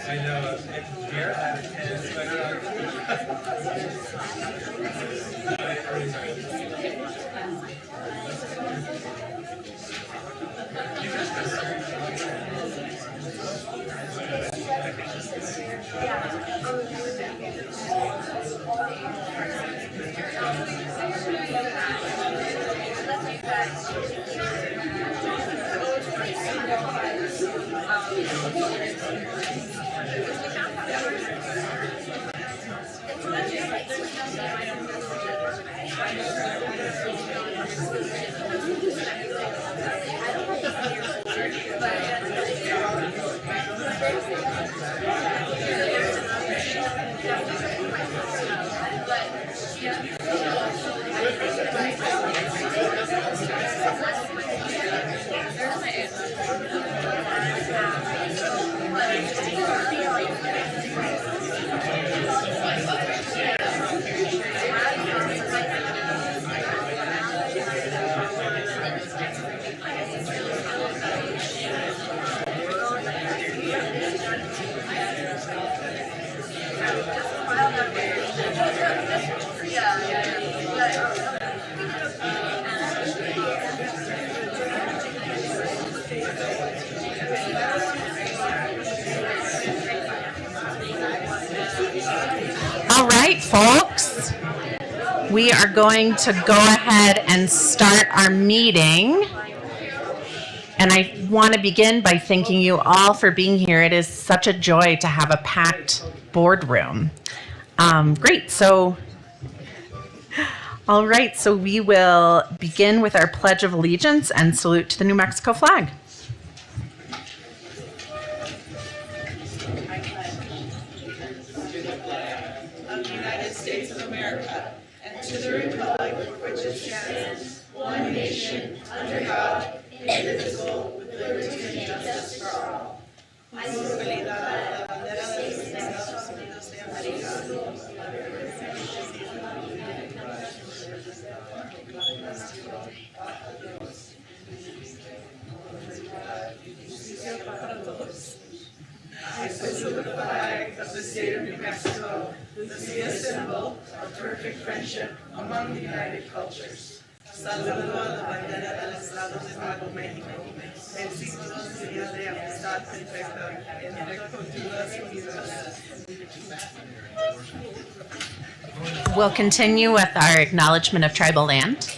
I know. Garrett had a tennis sweater All right, folks, we are going to go ahead and start our meeting. And I want to begin by thanking you all for being here. It is such a joy to have a packed boardroom. Great, so, all right, so we will begin with our Pledge of Allegiance and salute to the New Mexico flag. To the republic for which it stands, one nation, under God, indivisible, with liberty and justice for all. I salute the flag of the state of New Mexico, the symbol of perfect friendship among the united cultures. Saludo a la bandera del Estado de Nuevo México, el signo de amistad perfecta entre culturas unidas. We'll continue with our acknowledgement of tribal land.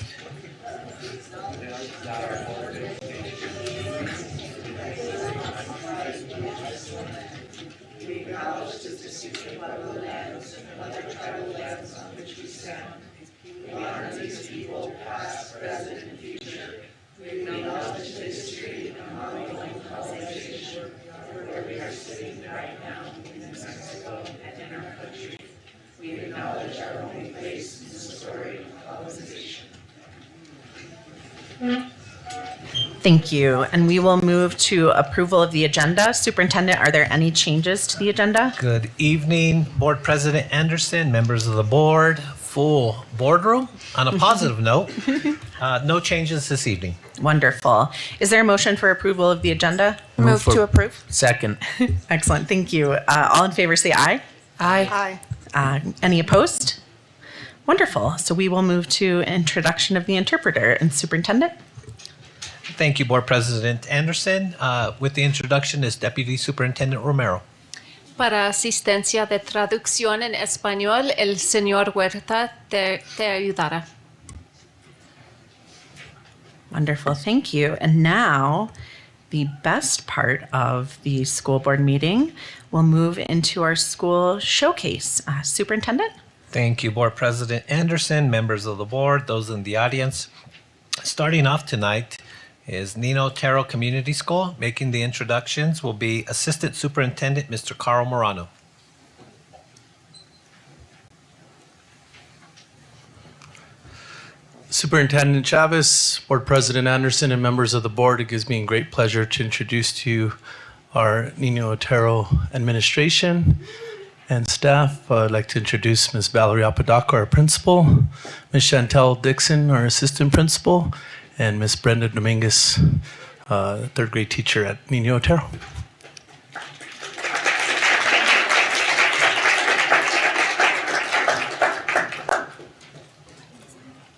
Thank you. And we will move to approval of the agenda. Superintendent, are there any changes to the agenda? Good evening, Board President Anderson, members of the board, full boardroom. On a positive note, no changes this evening. Wonderful. Is there a motion for approval of the agenda? Move to approve. Second. Excellent. Thank you. All in favor say aye. Aye. Any opposed? Wonderful. So we will move to introduction of the interpreter and superintendent. Thank you, Board President Anderson. With the introduction is Deputy Superintendent Romero. Para asistencia de traducción en español, el señor Huerta te ayudará. Wonderful. Thank you. And now the best part of the school board meeting, we'll move into our school showcase. Superintendent? Thank you, Board President Anderson, members of the board, those in the audience. Starting off tonight is Nino Otero Community School. Making the introductions will be Assistant Superintendent Mr. Carl Morano. Superintendent Chavez, Board President Anderson, and members of the board, it gives me a great pleasure to introduce to you our Nino Otero administration and staff. I'd like to introduce Ms. Valerie Apodaca, our principal, Ms. Chantel Dixon, our assistant principal, and Ms. Brenda Dominguez, third grade teacher at Nino Otero.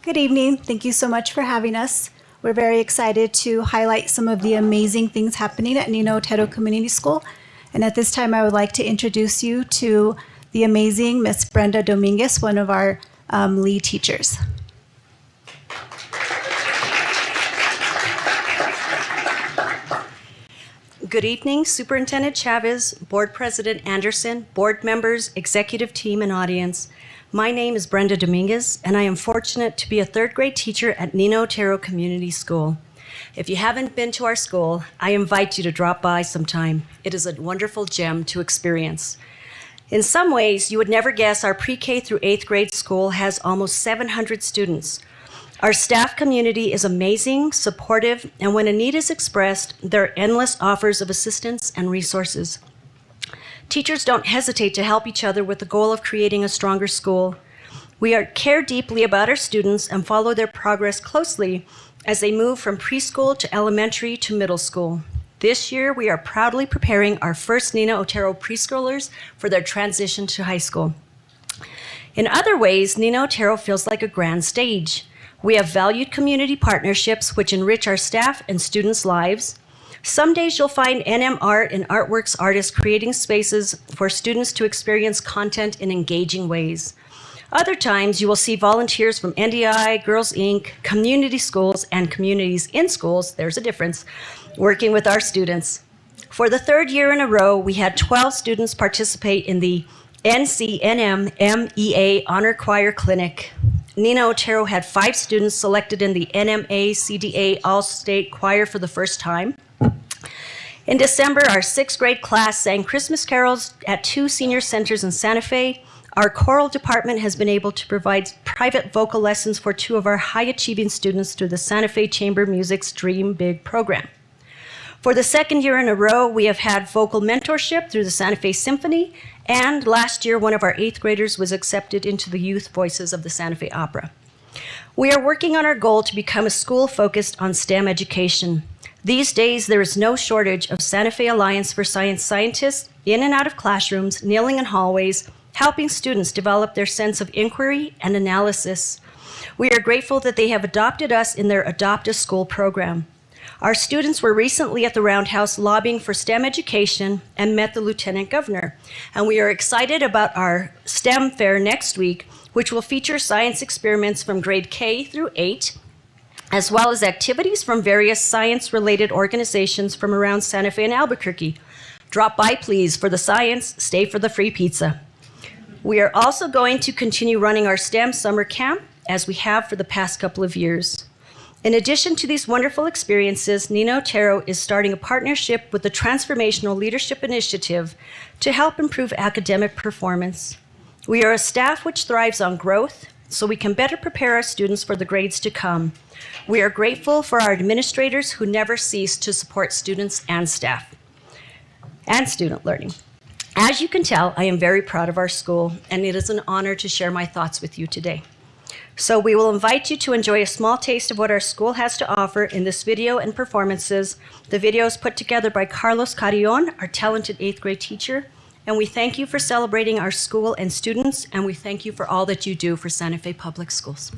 Good evening. Thank you so much for having us. We're very excited to highlight some of the amazing things happening at Nino Otero Community School. And at this time, I would like to introduce you to the amazing Miss Brenda Dominguez, one of our lead teachers. Good evening, Superintendent Chavez, Board President Anderson, board members, executive team, and audience. My name is Brenda Dominguez, and I am fortunate to be a third grade teacher at Nino Otero Community School. If you haven't been to our school, I invite you to drop by sometime. It is a wonderful gem to experience. In some ways, you would never guess our pre-K through 8th grade school has almost 700 students. Our staff community is amazing, supportive, and when a need is expressed, there are endless offers of assistance and resources. Teachers don't hesitate to help each other with the goal of creating a stronger school. We care deeply about our students and follow their progress closely as they move from preschool to elementary to middle school. This year, we are proudly preparing our first Nino Otero preschoolers for their transition to high school. In other ways, Nino Otero feels like a grand stage. We have valued community partnerships which enrich our staff and students' lives. Some days you'll find NM Art and Artworks artists creating spaces for students to experience content in engaging ways. Other times you will see volunteers from NDI, Girls Inc., community schools, and communities in schools, there's a difference, working with our students. For the third year in a row, we had 12 students participate in the NCNM MEA Honor Choir Clinic. Nino Otero had 5 students selected in the NMA CDA All-State Choir for the first time. In December, our 6th grade class sang Christmas carols at 2 senior centers in Santa Fe. Our choral department has been able to provide private vocal lessons for 2 of our high-achieving students through the Santa Fe Chamber Music's Dream Big program. For the 2nd year in a row, we have had vocal mentorship through the Santa Fe Symphony, and last year, one of our 8th graders was accepted into the Youth Voices of the Santa Fe Opera. We are working on our goal to become a school focused on STEM education. These days, there is no shortage of Santa Fe Alliance for Science scientists in and out of classrooms, kneeling in hallways, helping students develop their sense of inquiry and analysis. We are grateful that they have adopted us in their Adopt a School program. Our students were recently at the Roundhouse lobbying for STEM education and met the Lieutenant Governor. And we are excited about our STEM fair next week, which will feature science experiments from grade K through 8, as well as activities from various science-related organizations from around Santa Fe and Albuquerque. Drop by, please, for the science, stay for the free pizza. We are also going to continue running our STEM summer camp, as we have for the past couple of years. In addition to these wonderful experiences, Nino Otero is starting a partnership with the Transformational Leadership Initiative to help improve academic performance. We are a staff which thrives on growth, so we can better prepare our students for the grades to come. We are grateful for our administrators who never cease to support students and staff and student learning. As you can tell, I am very proud of our school, and it is an honor to share my thoughts with you today. So we will invite you to enjoy a small taste of what our school has to offer in this video and performances. The video is put together by Carlos Carrion, our talented 8th grade teacher, and we thank you for celebrating our school and students, and we thank you for all that you do for Santa Fe Public Schools.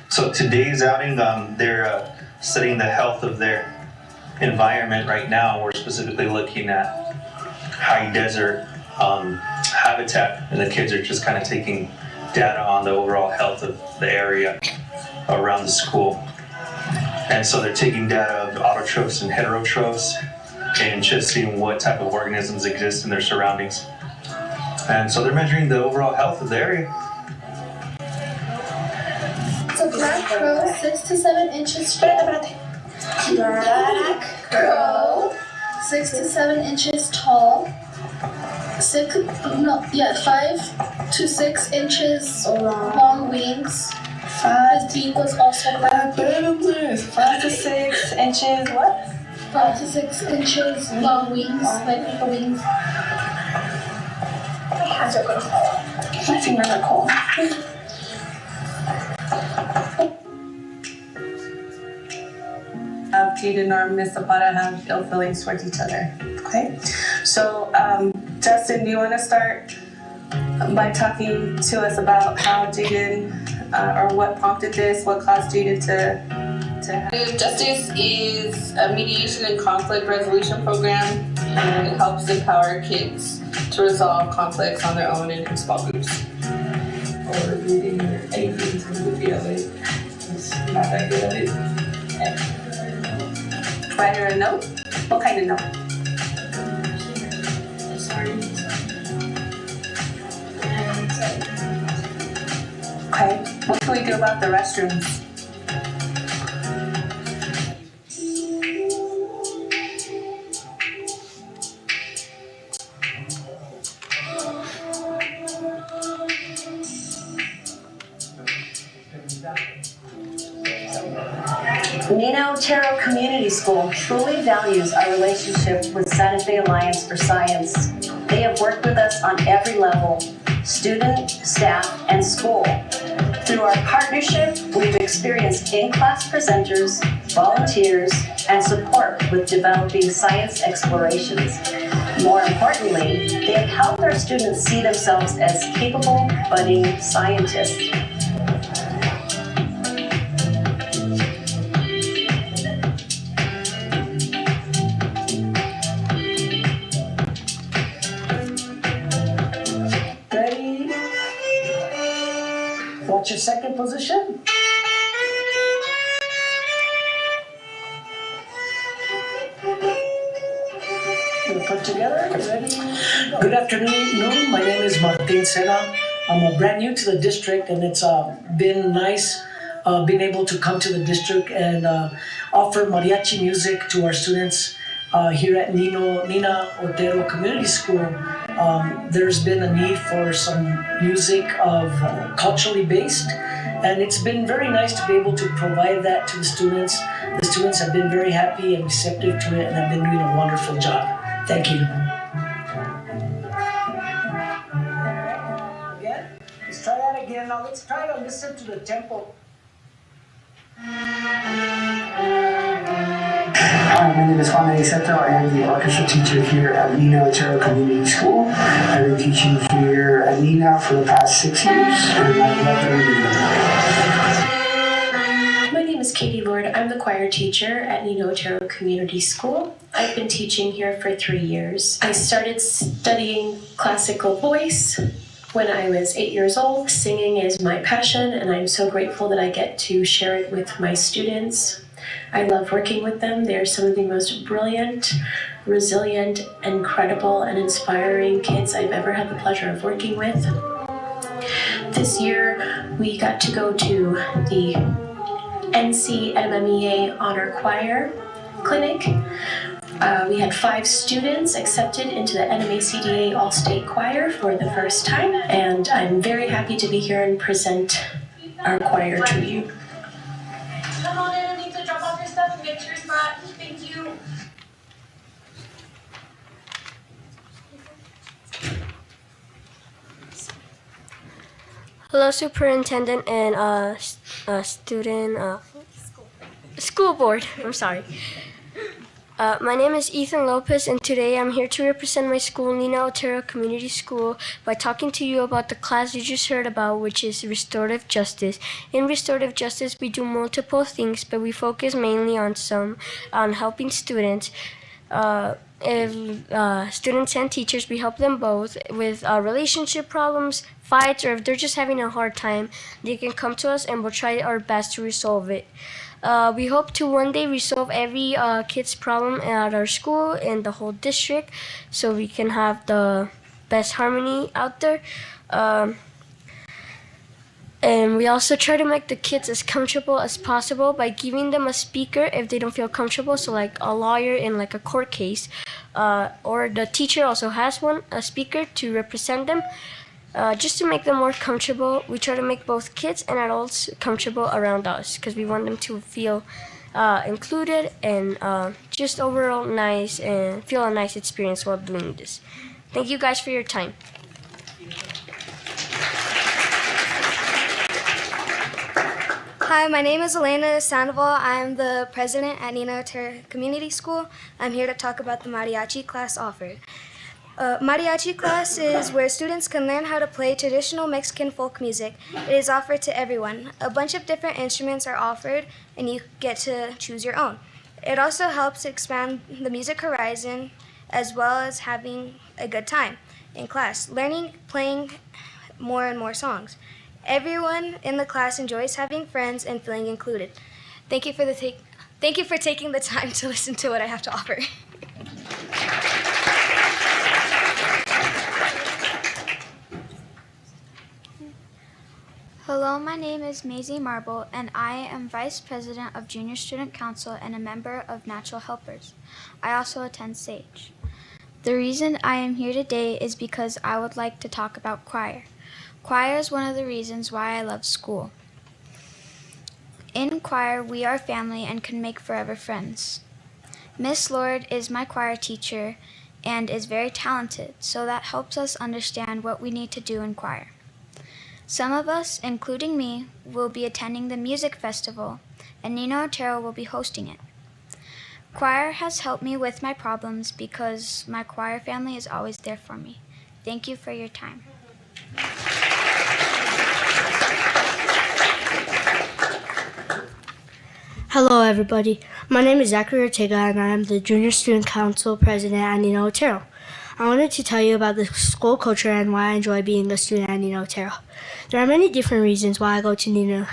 So today's outing, they're studying the health of their environment right now. We're specifically looking at high desert habitat, and the kids are just kind of taking data on the overall health of the area around the school. And so they're taking data of autotrophs and heterotrophs and just seeing what type of organisms exist in their surroundings. And so they're measuring the overall health of the area. So black crow, 6 to 7 inches. Black crow, 6 to 7 inches tall. 5 to 6 inches long wings. His beak was also black. 5 to 6 inches what? 5 to 6 inches long wings, like paper wings. My hands are cold. My fingers are cold. Eden nor Miss Zapata have ill feelings towards each other. Okay? So, Justin, do you want to start by talking to us about how Jaden, or what prompted this, what caused Jaden to have... Justice is a mediation and conflict resolution program, and it helps empower kids to resolve conflicts on their own and in small groups. Or reading or anything to do with the other. It's not that good at it. Yeah. Write her a note? What kind of note? Okay, what can we do about the restrooms? Nino Otero Community School truly values our relationship with Santa Fe Alliance for Science. They have worked with us on every level, student, staff, and school. Through our partnership, we've experienced in-class presenters, volunteers, and support with developing science explorations. More importantly, they have helped our students see themselves as capable, budding scientists. Ready? What's your second position? Put together, ready? Good afternoon, my name is Martin Sena. I'm brand new to the district, and it's been nice being able to come to the district and offer mariachi music to our students here at Nina Otero Community School. There's been a need for some music of culturally based, and it's been very nice to be able to provide that to the students. The students have been very happy and receptive to it, and have been doing a wonderful job. Thank you. Again? Let's try that again. Now let's try to listen to the tempo. Hi, my name is Juan Seto. I am the orchestra teacher here at Nina Otero Community School. I've been teaching here at Nina for the past 6 years, and I love every My name is Katie Lord. I'm the choir teacher at Nina Otero Community School. I've been teaching here for 3 years. I started studying classical voice when I was 8 years old. Singing is my passion, and I'm so grateful that I get to share it with my students. I love working with them. They're some of the most brilliant, resilient, incredible, and inspiring kids I've ever had the pleasure of working with. This year, we got to go to the NCMMEA Honor Choir Clinic. We had 5 students accepted into the NMACDA All-State Choir for the first time, and I'm very happy to be here and present our choir to you. Come on in, I need to drop off your stuff and get to your spot. Thank you. Hello, Superintendent and school board. I'm sorry. My name is Ethan Lopez, and today I'm here to represent my school, Nina Otero Community School, by talking to you about the class you just heard about, which is restorative justice. In restorative justice, we do multiple things, but we focus mainly on helping students. Students and teachers, we help them both with relationship problems, fights, or if they're just having a hard time, they can come to us and we'll try our best to resolve it. We hope to one day resolve every kid's problem at our school and the whole district, so we can have the best harmony out there. And we also try to make the kids as comfortable as possible by giving them a speaker if they don't feel comfortable, so like a lawyer in like a court case, or the teacher also has a speaker to represent them. Just to make them more comfortable, we try to make both kids and adults comfortable around us because we want them to feel included and just overall nice and feel a nice experience while doing this. Thank you guys for your time. Hi, my name is Elena Sandoval. I'm the president at Nino Otero Community School. I'm here to talk about the mariachi class offered. Mariachi class is where students can learn how to play traditional Mexican folk music. It is offered to everyone. A bunch of different instruments are offered, and you get to choose your own. It also helps expand the music horizon, as well as having a good time in class, learning, playing more and more songs. Everyone in the class enjoys having friends and feeling included. Thank you for taking the time to listen to what I have to offer. Hello, my name is Maisie Marble, and I am Vice President of Junior Student Council and a member of Natural Helpers. I also attend SAGE. The reason I am here today is because I would like to talk about choir. Choir is one of the reasons why I love school. In choir, we are family and can make forever friends. Miss Lord is my choir teacher and is very talented, so that helps us understand what we need to do in choir. Some of us, including me, will be attending the music festival, and Nino Otero will be hosting it. Choir has helped me with my problems because my choir family is always there for me. Thank you for your time. Hello, everybody. My name is Zachary Ortega, and I am the Junior Student Council President at Nino Otero. I wanted to tell you about the school culture and why I enjoy being a student at Nino Otero. There are many different reasons why I go to Nino.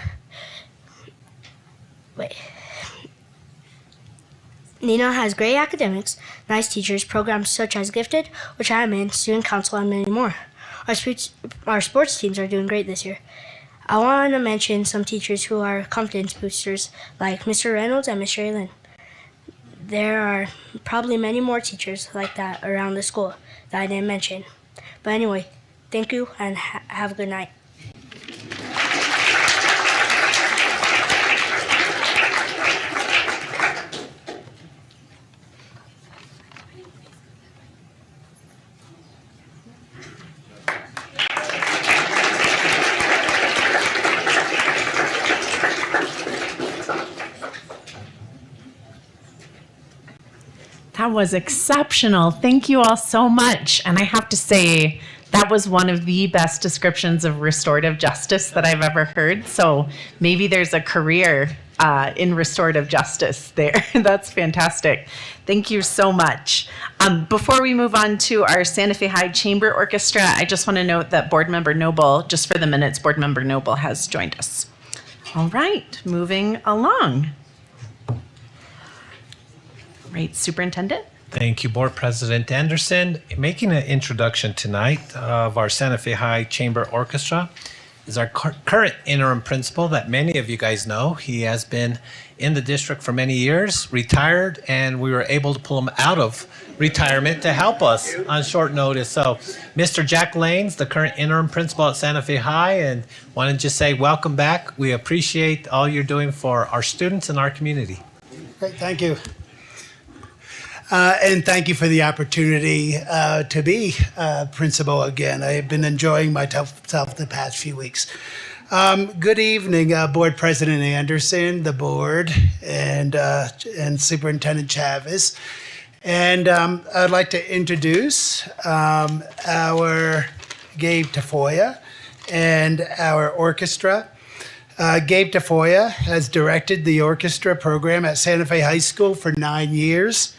Nino has great academics, nice teachers, programs such as Gifted, which I am in, Student Council, and many more. Our sports teams are doing great this year. I want to mention some teachers who are confidence boosters, like Mr. Reynolds and Mr. Allen. There are probably many more teachers like that around the school that I didn't mention. But anyway, thank you and have a good night. That was exceptional. Thank you all so much. And I have to say, that was one of the best descriptions of restorative justice that I've ever heard. So maybe there's a career in restorative justice there. That's fantastic. Thank you so much. Before we move on to our Santa Fe High Chamber Orchestra, I just want to note that Board Member Noble, just for the minutes, Board Member Noble has joined us. All right, moving along. Right, Superintendent? Thank you, Board President Anderson. Making an introduction tonight of our Santa Fe High Chamber Orchestra is our current interim principal that many of you guys know. He has been in the district for many years, retired, and we were able to pull him out of retirement to help us on short notice. So, Mr. Jack Lanes, the current interim principal at Santa Fe High, and want to just say welcome back. We appreciate all you're doing for our students and our community. Great, thank you. And thank you for the opportunity to be principal again. I've been enjoying myself the past few weeks. Good evening, Board President Anderson, the board, and Superintendent Chavez. And I'd like to introduce our Gabe Tafoya and our orchestra. Gabe Tafoya has directed the orchestra program at Santa Fe High School for 9 years.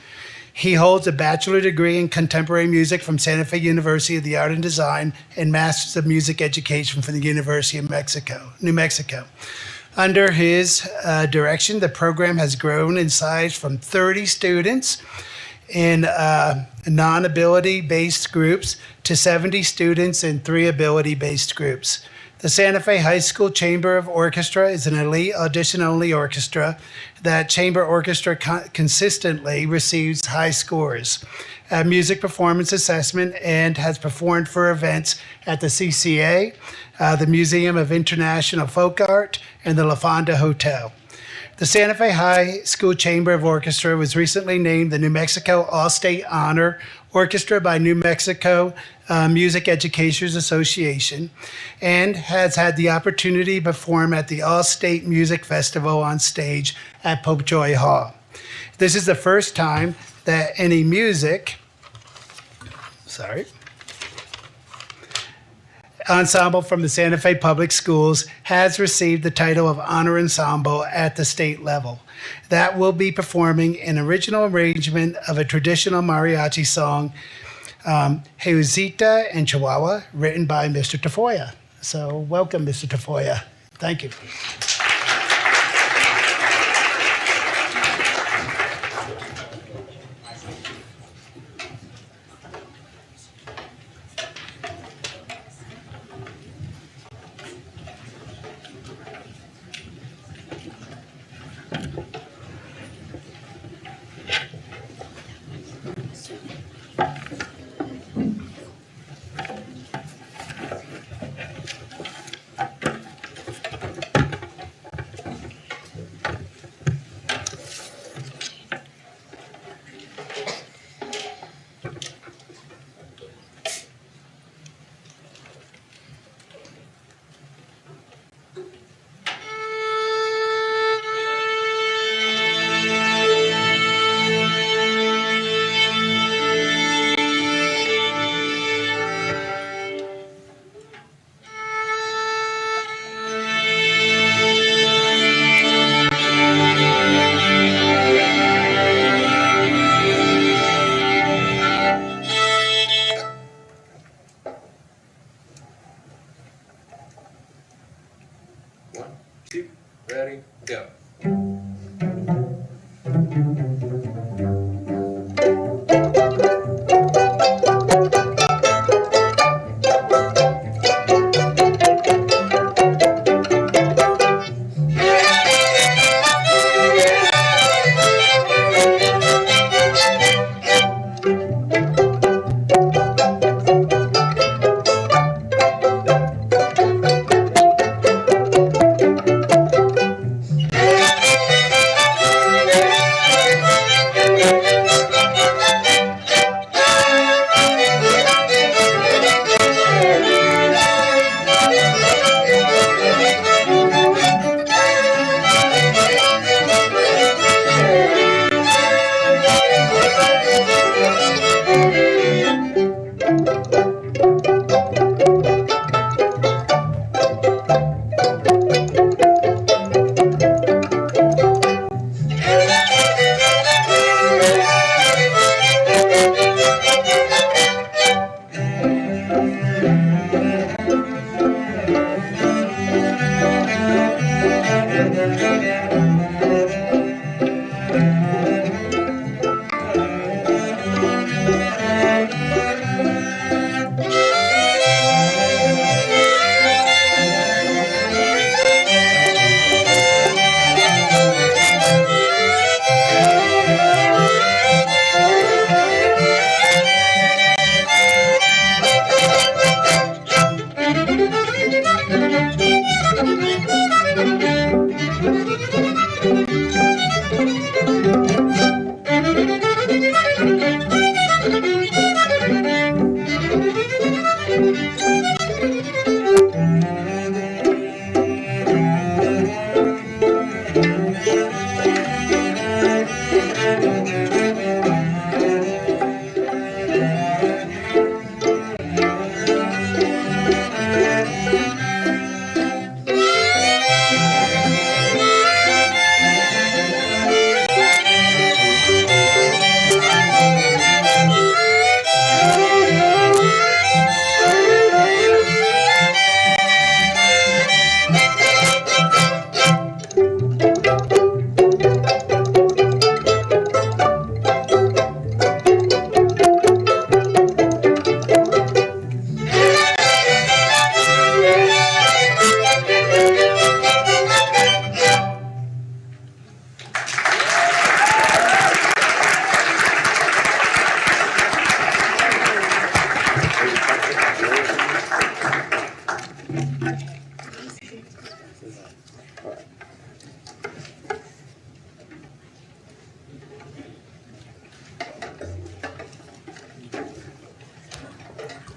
He holds a bachelor degree in contemporary music from Santa Fe University of the Art and Design and Masters of Music Education from the University of New Mexico. Under his direction, the program has grown in size from 30 students in non-ability-based groups to 70 students in 3 ability-based groups. The Santa Fe High School Chamber of Orchestra is an elite audition-only orchestra. That chamber orchestra consistently receives high scores at music performance assessment and has performed for events at the CCA, the Museum of International Folk Art, and the La Fonda Hotel. The Santa Fe High School Chamber of Orchestra was recently named the New Mexico All-State Honor orchestra by New Mexico Music Educators Association, and has had the opportunity to perform at the All-State Music Festival on stage at Popejoy Hall. This is the first time that any music ensemble from the Santa Fe Public Schools has received the title of Honor Ensemble at the state level. That will be performing an original arrangement of a traditional mariachi song, Jeusita and Chihuahua, written by Mr. Tafoya. So welcome, Mr. Tafoya. Thank you.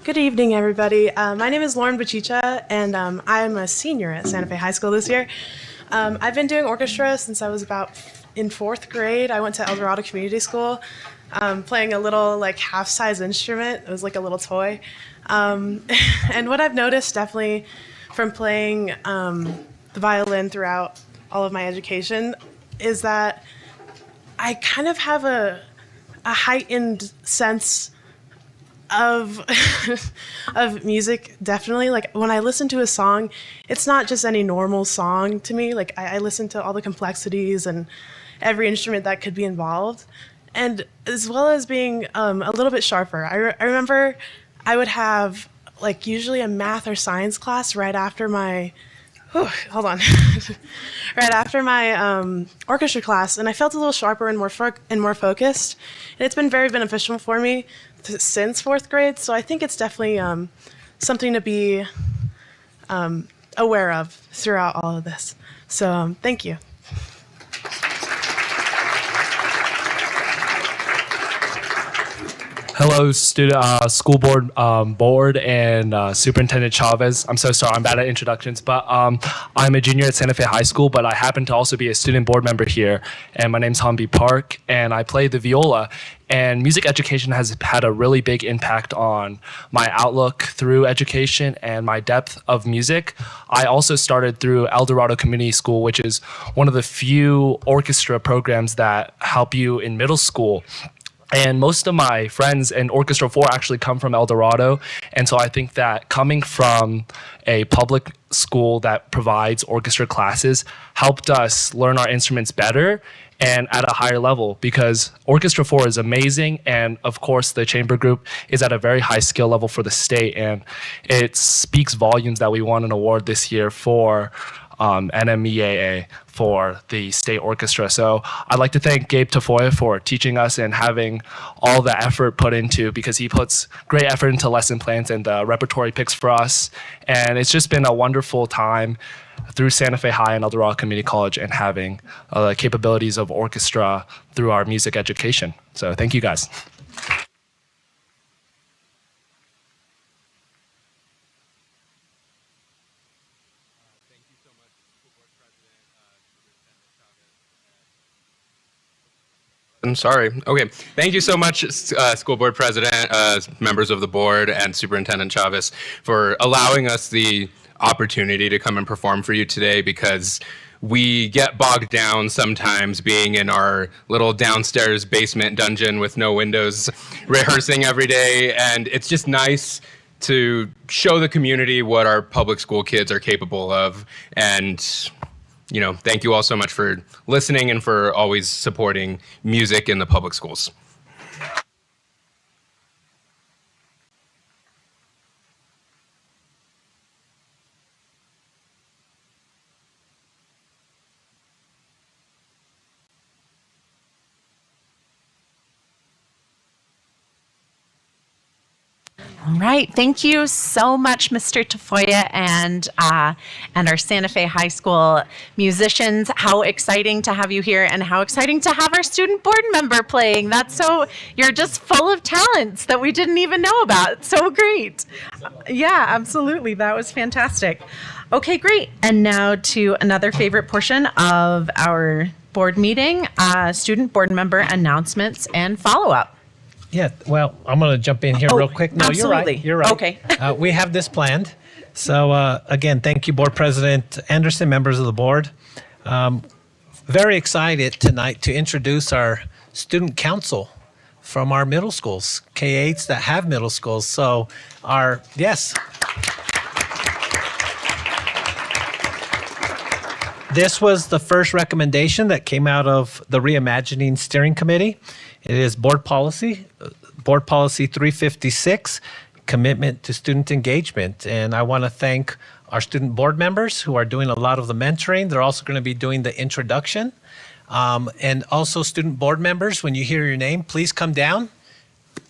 Good evening, everybody. My name is Lauren Bachicha, and I'm a senior at Santa Fe High School this year. I've been doing orchestra since I was about in 4th grade. I went to El Dorado Community School, playing a little like half-size instrument. It was like a little toy. And what I've noticed definitely from playing the violin throughout all of my education is that I kind of have a heightened sense of of music. Definitely, like when I listen to a song, it's not just any normal song to me. Like I listen to all the complexities and every instrument that could be involved, and as well as being a little bit sharper. I remember I would have like usually a math or science class right after my hold on right after my orchestra class, and I felt a little sharper and more focused, and it's been very beneficial for me since 4th grade. So I think it's definitely something to be aware of throughout all of this. So thank you. Hello, school board, board, and Superintendent Chavez. I'm so sorry, I'm bad at introductions, but I'm a junior at Santa Fe High School, but I happen to also be a student board member here, and my name's Hanbi Park, and I play the viola. And music education has had a really big impact on my outlook through education and my depth of music. I also started through El Dorado Community School, which is one of the few orchestra programs that help you in middle school. And most of my friends in Orchestra 4 actually come from El Dorado. And so I think that coming from a public school that provides orchestra classes helped us learn our instruments better and at a higher level, because Orchestra 4 is amazing. And of course, the chamber group is at a very high skill level for the state. And it speaks volumes that we won an award this year for NMEAA for the state orchestra. So I'd like to thank Gabe Tafoya for teaching us and having all the effort put into, because he puts great effort into lesson plans and the repertory picks for us. And it's just been a wonderful time through Santa Fe High and El Dorado Community College and having the capabilities of orchestra through our music education. So thank you guys. I'm sorry. Okay. Thank you so much, School Board President, members of the board, and Superintendent Chavez for allowing us the opportunity to come and perform for you today, because we get bogged down sometimes being in our little downstairs basement dungeon with no windows, rehearsing every day, and it's just nice to show the community what our public school kids are capable of. And you know, thank you all so much for listening and for always supporting music in the public schools. All right. Thank you so much, Mr. Tafoya, and our Santa Fe High School musicians. How exciting to have you here, and how exciting to have our student board member playing. You're just full of talents that we didn't even know about. So great. Yeah, absolutely. That was fantastic. Okay, great. And now to another favorite portion of our board meeting, student board member announcements and follow-up. Yeah, well, I'm going to jump in here real quick. No, absolutely. You're right. Okay. We have this planned. So again, thank you, Board President Anderson, members of the board. Very excited tonight to introduce our student council from our middle schools, K-8s that have middle schools. So yes. This was the first recommendation that came out of the Reimagining Steering Committee. It is Board Policy 356, Commitment to Student Engagement. And I want to thank our student board members who are doing a lot of the mentoring. They're also going to be doing the introduction. And also student board members, when you hear your name, please come down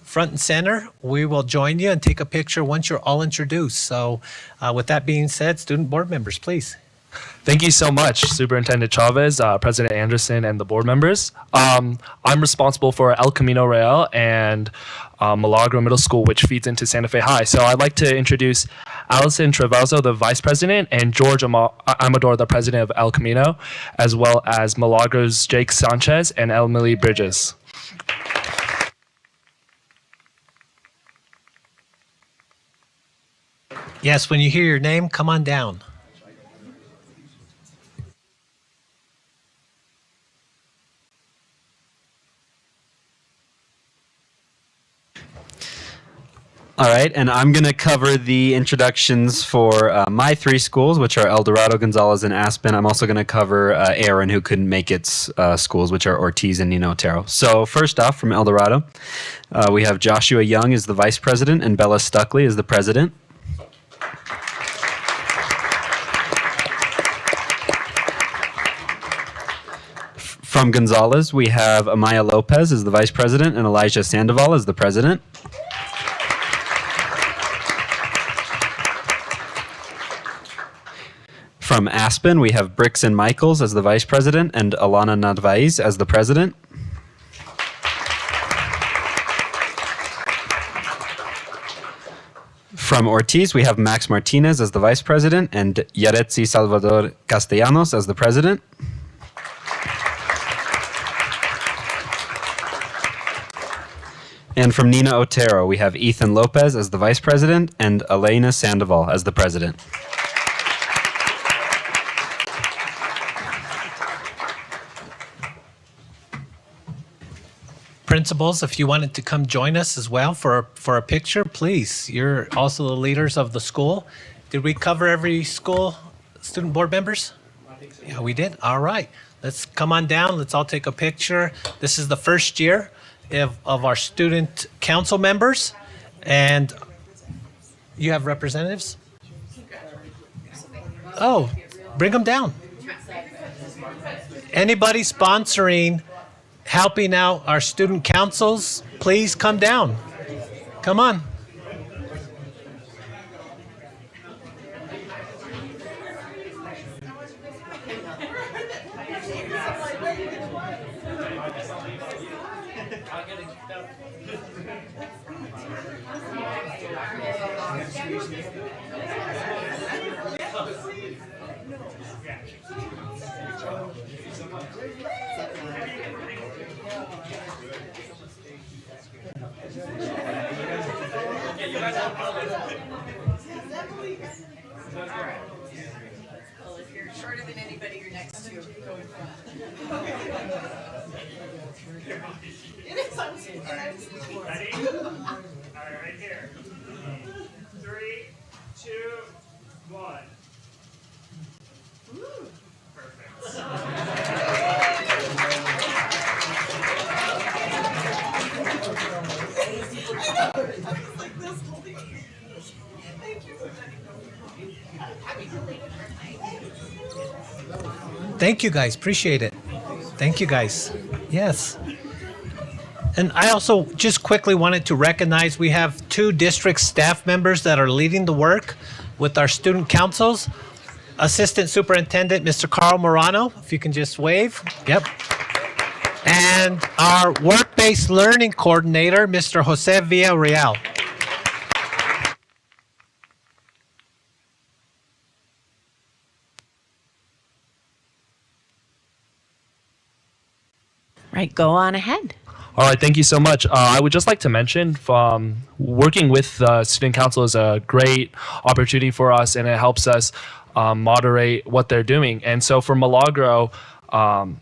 front and center. We will join you and take a picture once you're all introduced. So with that being said, student board members, please. Thank you so much, Superintendent Chavez, President Anderson, and the board members. I'm responsible for El Camino Real and Milagro Middle School, which feeds into Santa Fe High. So I'd like to introduce Allison Trevazo, the vice president, and George Amador, the president of El Camino, as well as Milagro's Jake Sanchez and Emily Bridges. Yes, when you hear your name, come on down. All right, and I'm going to cover the introductions for my three schools, which are El Dorado, Gonzales, and Aspen. I'm also going to cover Aaron, who couldn't make its schools, which are Ortiz and Nino Otero. So first off, from El Dorado, we have Joshua Young as the vice president and Bella Stuckley as the president. From Gonzales, we have Amaya Lopez as the vice president and Elijah Sandoval as the president. From Aspen, we have Brixen Michaels as the vice president and Alana Nadvaiz as the president. From Ortiz, we have Max Martinez as the vice president and Yaretzi Salvador Castellanos as the president. And from Nina Otero, we have Ethan Lopez as the vice president and Elena Sandoval as the president. Principals, if you wanted to come join us as well for a picture, please. You're also the leaders of the school. Did we cover every school, student board members? Yeah, we did. All right. Let's come on down. Let's all take a picture. This is the first year of our student council members. And you have representatives? Oh, bring them down. Anybody sponsoring helping out our student councils, please come down. Come on. Well, if you're shorter than anybody, you're next to. Go in front. It is. Ready? All right, right here. 3, 2, 1. Thank you guys, appreciate it. Thank you guys. Yes. And I also just quickly wanted to recognize we have 2 district staff members that are leading the work with our student councils. Assistant Superintendent, Mr. Carl Morano, if you can just wave. Yep. And our work-based learning coordinator, Mr. Jose Villarreal. Right, go on ahead. All right, thank you so much. I would just like to mention working with the student council is a great opportunity for us, and it helps us moderate what they're doing. And so for Milagro,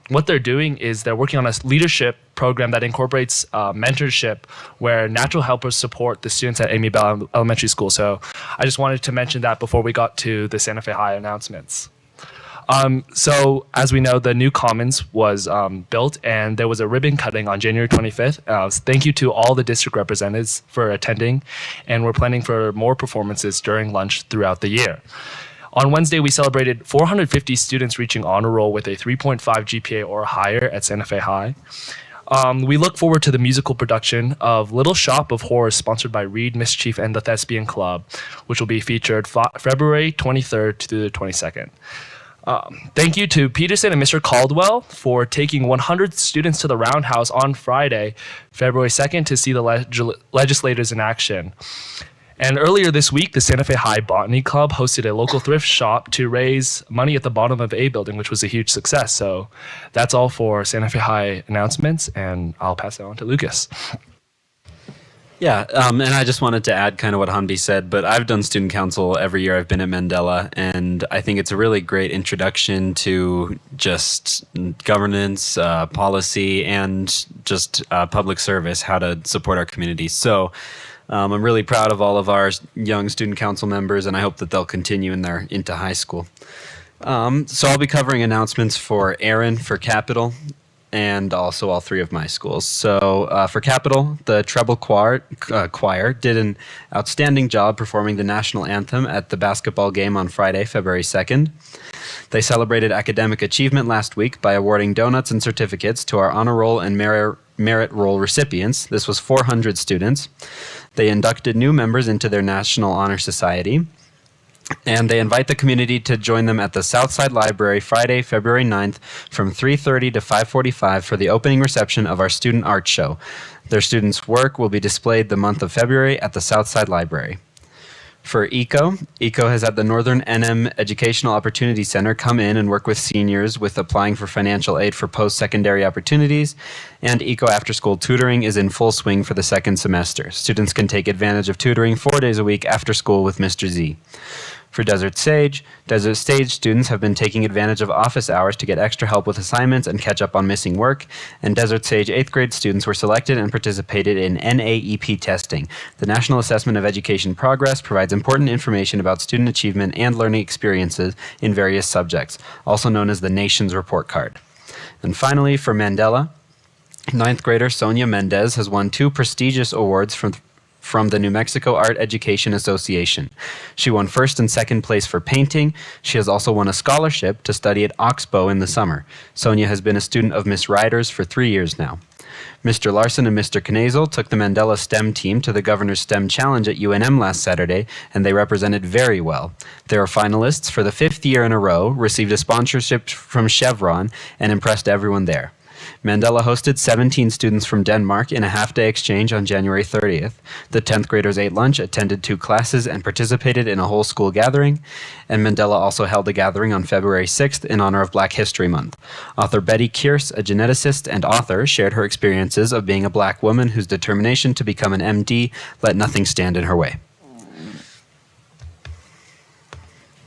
what they're doing is they're working on a leadership program that incorporates mentorship where natural helpers support the students at Amy Bell Elementary School. So I just wanted to mention that before we got to the Santa Fe High announcements. So as we know, the new Commons was built, and there was a ribbon cutting on January 25th. Thank you to all the district representatives for attending, and we're planning for more performances during lunch throughout the year. On Wednesday, we celebrated 450 students reaching honor roll with a 3.5 GPA or higher at Santa Fe High. We look forward to the musical production of Little Shop of Horrors, sponsored by Reed Mischief and the Thespian Club, which will be featured February 23rd to the 22nd. Thank you to Peterson and Mr. Caldwell for taking 100 students to the Roundhouse on Friday, February 2nd, to see the legislators in action. And earlier this week, the Santa Fe High Botany Club hosted a local thrift shop to raise money at the bottom of A building, which was a huge success. So that's all for Santa Fe High announcements, and I'll pass it on to Lucas. Yeah, and I just wanted to add kind of what Hanbi said, but I've done student council every year I've been at Mandela, and I think it's a really great introduction to just governance, policy, and just public service, how to support our community. So I'm really proud of all of our young student council members, and I hope that they'll continue into high school. So I'll be covering announcements for Aaron, for Capital, and also all three of my schools. So for Capital, the treble choir did an outstanding job performing the national anthem at the basketball game on Friday, February 2nd. They celebrated academic achievement last week by awarding donuts and certificates to our honor roll and merit roll recipients. This was 400 students. They inducted new members into their National Honor Society. And they invite the community to join them at the Southside Library Friday, February 9th from 3:30 to 5:45 for the opening reception of our student art show. Their students' work will be displayed the month of February at the Southside Library. For ECO has had the Northern NM Educational Opportunity Center come in and work with seniors with applying for financial aid for post-secondary opportunities, and ECO after-school tutoring is in full swing for the second semester. Students can take advantage of tutoring 4 days a week after school with Mr. Z. For Desert Stage students have been taking advantage of office hours to get extra help with assignments and catch up on missing work, and Desert Sage 8th grade students were selected and participated in NAEP testing. The National Assessment of Education Progress provides important information about student achievement and learning experiences in various subjects, also known as the Nation's Report Card. And finally, for Mandela, 9th grader Sonia Mendez has won 2 prestigious awards from the New Mexico Art Education Association. She won first and second place for painting. She has also won a scholarship to study at Oxbow in the summer. Sonia has been a student of Miss Riders for 3 years now. Mr. Larson and Mr. Knazel took the Mandela STEM team to the Governor's STEM Challenge at UNM last Saturday, and they represented very well. They are finalists for the 5th year in a row, received a sponsorship from Chevron, and impressed everyone there. Mandela hosted 17 students from Denmark in a half-day exchange on January 30th. The 10th graders ate lunch, attended 2 classes, and participated in a whole school gathering. And Mandela also held a gathering on February 6th in honor of Black History Month. Author Betty Kierce, a geneticist and author, shared her experiences of being a black woman whose determination to become an MD let nothing stand in her way.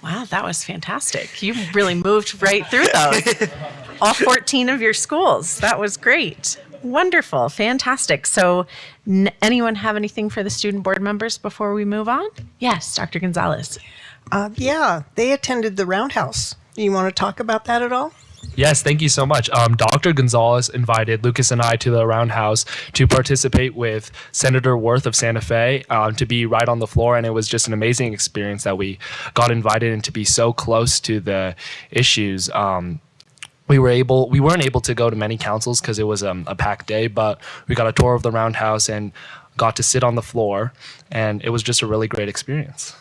Wow, that was fantastic. You really moved right through those. All 14 of your schools. That was great. Wonderful. Fantastic. So anyone have anything for the student board members before we move on? Yes, Dr. Gonzalez. Yeah, they attended the Roundhouse. You want to talk about that at all? Yes, thank you so much. Dr. Gonzalez invited Lucas and I to the Roundhouse to participate with Senator Worth of Santa Fe, to be right on the floor, and it was just an amazing experience that we got invited and to be so close to the issues. We weren't able to go to many councils because it was a packed day, but we got a tour of the Roundhouse and got to sit on the floor, and it was just a really great experience.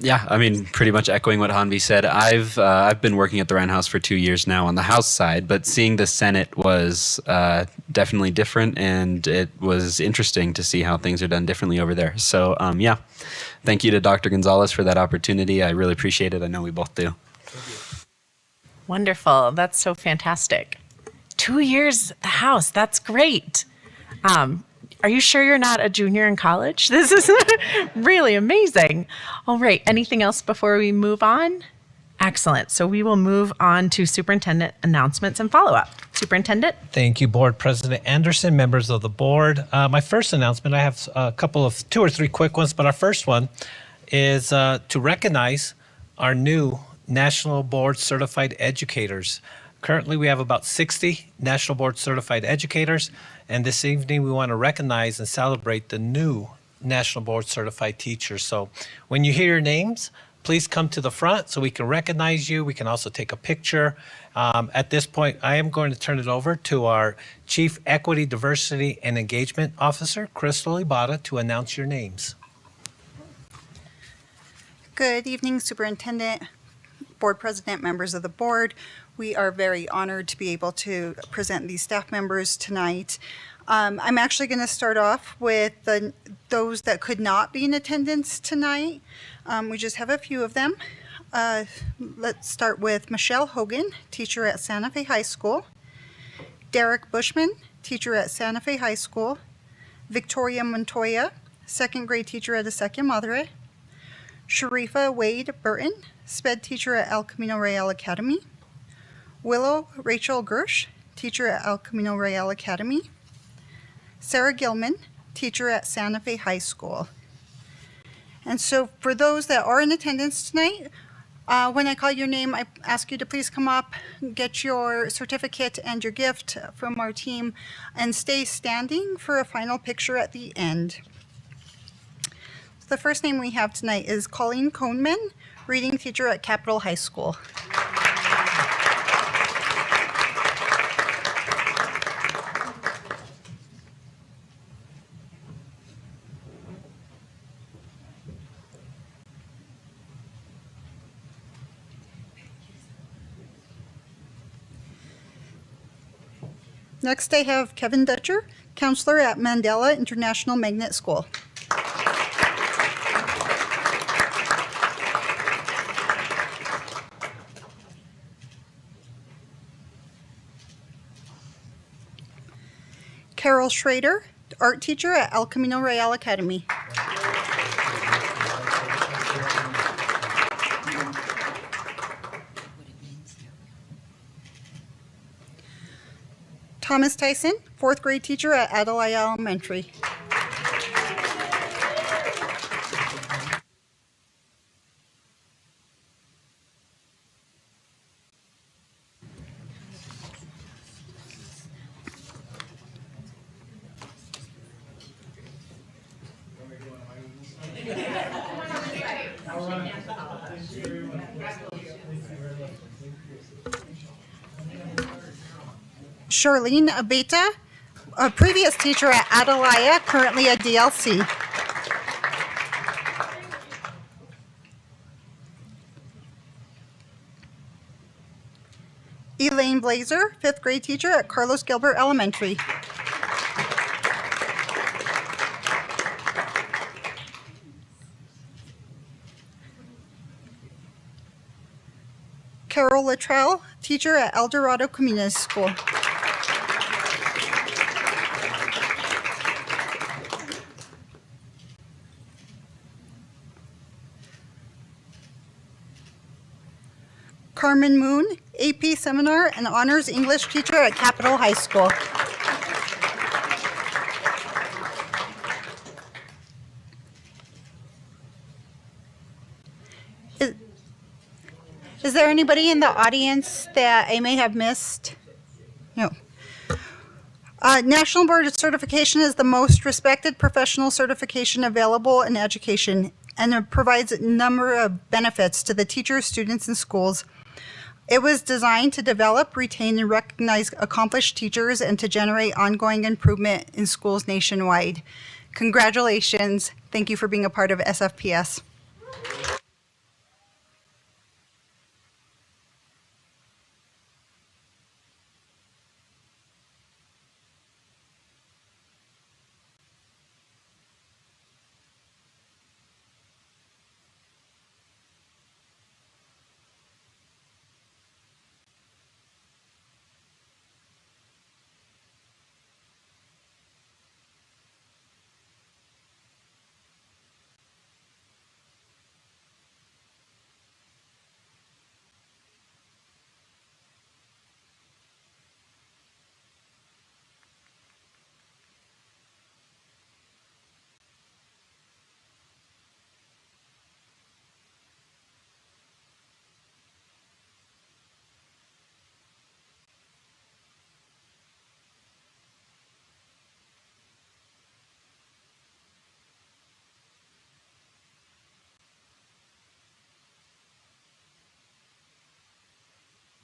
Yeah, I mean, pretty much echoing what Hanvi said. I've been working at the Roundhouse for 2 years now on the House side, but seeing the Senate was definitely different, and it was interesting to see how things are done differently over there. So, yeah, thank you to Dr. Gonzalez for that opportunity. I really appreciate it. I know we both do. Wonderful. That's so fantastic. 2 years at the House. That's great. Are you sure you're not a junior in college? This is really amazing. All right. Anything else before we move on? Excellent. So we will move on to superintendent announcements and follow-up. Superintendent? Thank you, Board President Anderson, members of the board. My first announcement, I have a couple of 2 or 3 quick ones, but our first one is to recognize our new National Board Certified Educators. Currently, we have about 60 National Board Certified Educators, and this evening we want to recognize and celebrate the new National Board Certified Teachers. So when you hear your names, please come to the front so we can recognize you. We can also take a picture. At this point, I am going to turn it over to our Chief Equity, Diversity, and Engagement Officer, Crystal Ibarra, to announce your names. Good evening, Superintendent, Board President, members of the board, we are very honored to be able to present these staff members tonight. I'm actually going to start off with those that could not be in attendance tonight. We just have a few of them. Let's start with Michelle Hogan, teacher at Santa Fe High School. Derek Bushman, teacher at Santa Fe High School. Victoria Montoya, second grade teacher at Acequia Madre. Sharifa Wade Burton, SPED teacher at El Camino Real Academy. Willow Rachel Gersh, teacher at El Camino Real Academy. Sarah Gilman, teacher at Santa Fe High School. And so for those that are in attendance tonight, when I call your name, I ask you to please come up, get your certificate and your gift from our team, and stay standing for a final picture at the end. The first name we have tonight is Colleen Coneman, reading teacher at Capitol High School. Next, I have Kevin Dutcher, counselor at Mandela International Magnet School. Carol Schrader, art teacher at El Camino Real Academy. Thomas Tyson, fourth grade teacher at Adelaya Elementary. Charlene Abeta, a previous teacher at Adelaya, currently a DLC. Elaine Blazer, fifth grade teacher at Carlos Gilbert Elementary. Carol Luttrell, teacher at El Dorado Community School. Carmen Moon, AP Seminar and Honors English teacher at Capitol High School. Is there anybody in the audience that I may have missed? No. National Board of Certification is the most respected professional certification available in education, and it provides a number of benefits to the teachers, students, and schools. It was designed to develop, retain, and recognize accomplished teachers and to generate ongoing improvement in schools nationwide. Congratulations. Thank you for being a part of SFPS.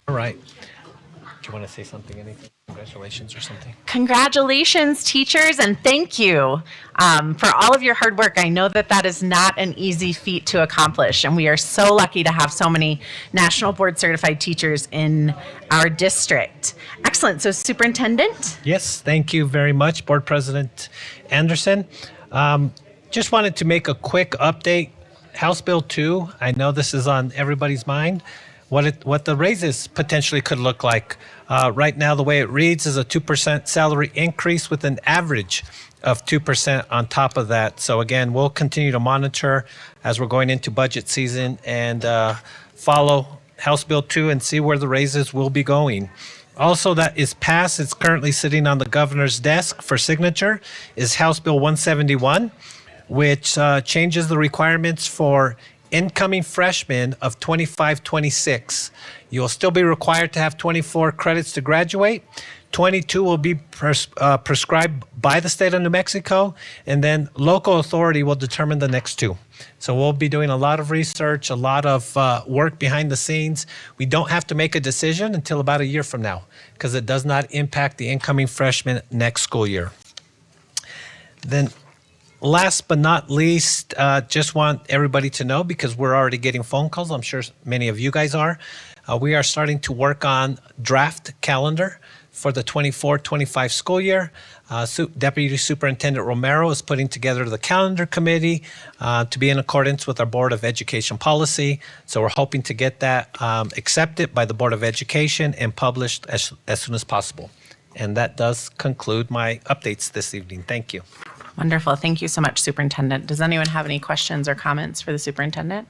All right. Do you want to say something, anything? Congratulations or something. Congratulations, teachers, and thank you for all of your hard work. I know that that is not an easy feat to accomplish, and we are so lucky to have so many National Board Certified teachers in our district. Excellent. So, Superintendent? Yes, thank you very much, Board President Anderson. Just wanted to make a quick update. House Bill 2, I know this is on everybody's mind, what the raises potentially could look like. Right now, the way it reads is a 2% salary increase with an average of 2% on top of that. So again, we'll continue to monitor as we're going into budget season and follow House Bill 2 and see where the raises will be going. Also, that is passed, it's currently sitting on the governor's desk for signature, is House Bill 171, which changes the requirements for incoming freshmen of 25-26. You'll still be required to have 24 credits to graduate. 22 will be prescribed by the state of New Mexico, and then local authority will determine the next two. So we'll be doing a lot of research, a lot of work behind the scenes. We don't have to make a decision until about a year from now because it does not impact the incoming freshmen next school year. Then last but not least, just want everybody to know, because we're already getting phone calls, I'm sure many of you guys are, we are starting to work on draft calendar for the 24-25 school year. Deputy Superintendent Romero is putting together the calendar committee to be in accordance with our Board of Education policy. So we're hoping to get that accepted by the Board of Education and published as soon as possible. And that does conclude my updates this evening. Thank you. Wonderful. Thank you so much, Superintendent. Does anyone have any questions or comments for the Superintendent?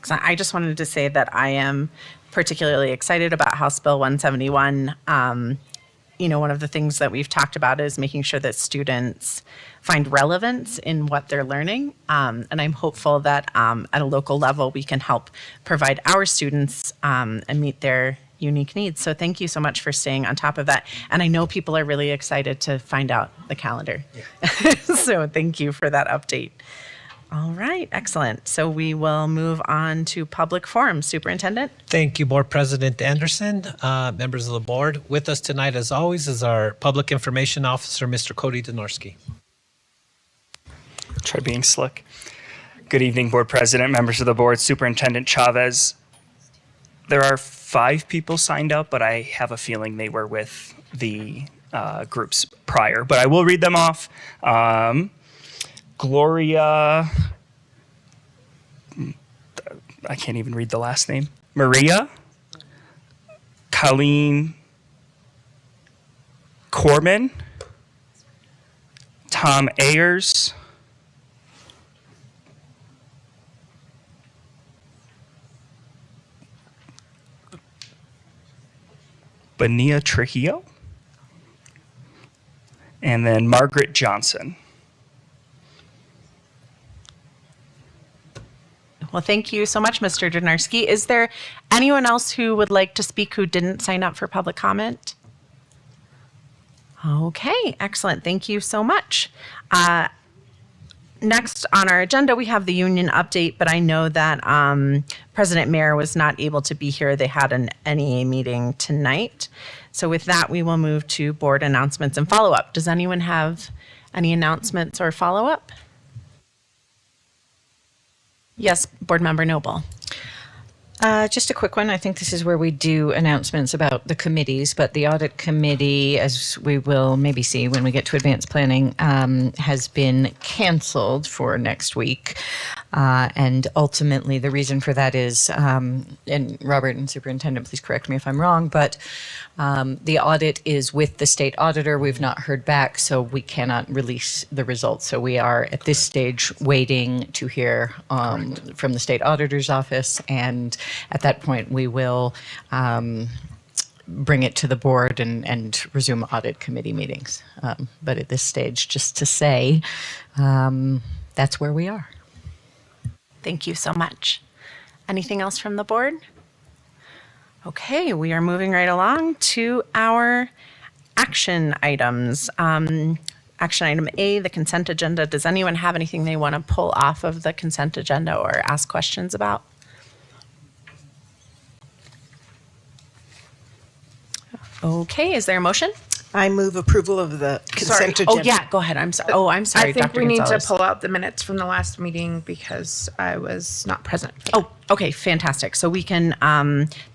'Cause I just wanted to say that I am particularly excited about House Bill 171. One of the things that we've talked about is making sure that students find relevance in what they're learning. And I'm hopeful that at a local level, we can help provide our students and meet their unique needs. So thank you so much for staying on top of that. And I know people are really excited to find out the calendar. Yeah. So thank you for that update. All right, excellent. So we will move on to public forum. Superintendent? Thank you, Board President Anderson, members of the board. With us tonight, as always, is our Public Information Officer, Mr. Cody Donorski. Try being slick. Good evening, Board President, members of the board, Superintendent Chavez. There are 5 people signed up, but I have a feeling they were with the groups prior. But I will read them off. Gloria, I can't even read the last name. Maria, Colleen Corman, Tom Ayers, Benia Trujillo, and then Margaret Johnson. Well, thank you so much, Mr. Donarski. Is there anyone else who would like to speak who didn't sign up for public comment? Okay, excellent. Thank you so much. Next on our agenda, we have the union update, but I know that President Mayer was not able to be here. They had an NEA meeting tonight. So with that, we will move to board announcements and follow-up. Does anyone have any announcements or follow-up? Yes, Board Member Noble. Just a quick one. I think this is where we do announcements about the committees, but the audit committee, as we will maybe see when we get to advanced planning, has been canceled for next week. And ultimately, the reason for that is, and Robert and Superintendent, please correct me if I'm wrong, but the audit is with the state auditor. We've not heard back, so we cannot release the results. So we are at this stage waiting to hear from the state auditor's office, and at that point we will bring it to the board and resume audit committee meetings. But at this stage, just to say, that's where we are. Thank you so much. Anything else from the board? Okay, we are moving right along to our action items. Action item A, the consent agenda. Does anyone have anything they want to pull off of the consent agenda or ask questions about? Okay, is there a motion? I move approval of the consent agenda. Oh, yeah, go ahead. I'm sorry. Oh, I'm sorry, I think Dr. we need to Gonzalez. pull out the minutes from the last meeting because I was not present. Oh, okay, fantastic. So we can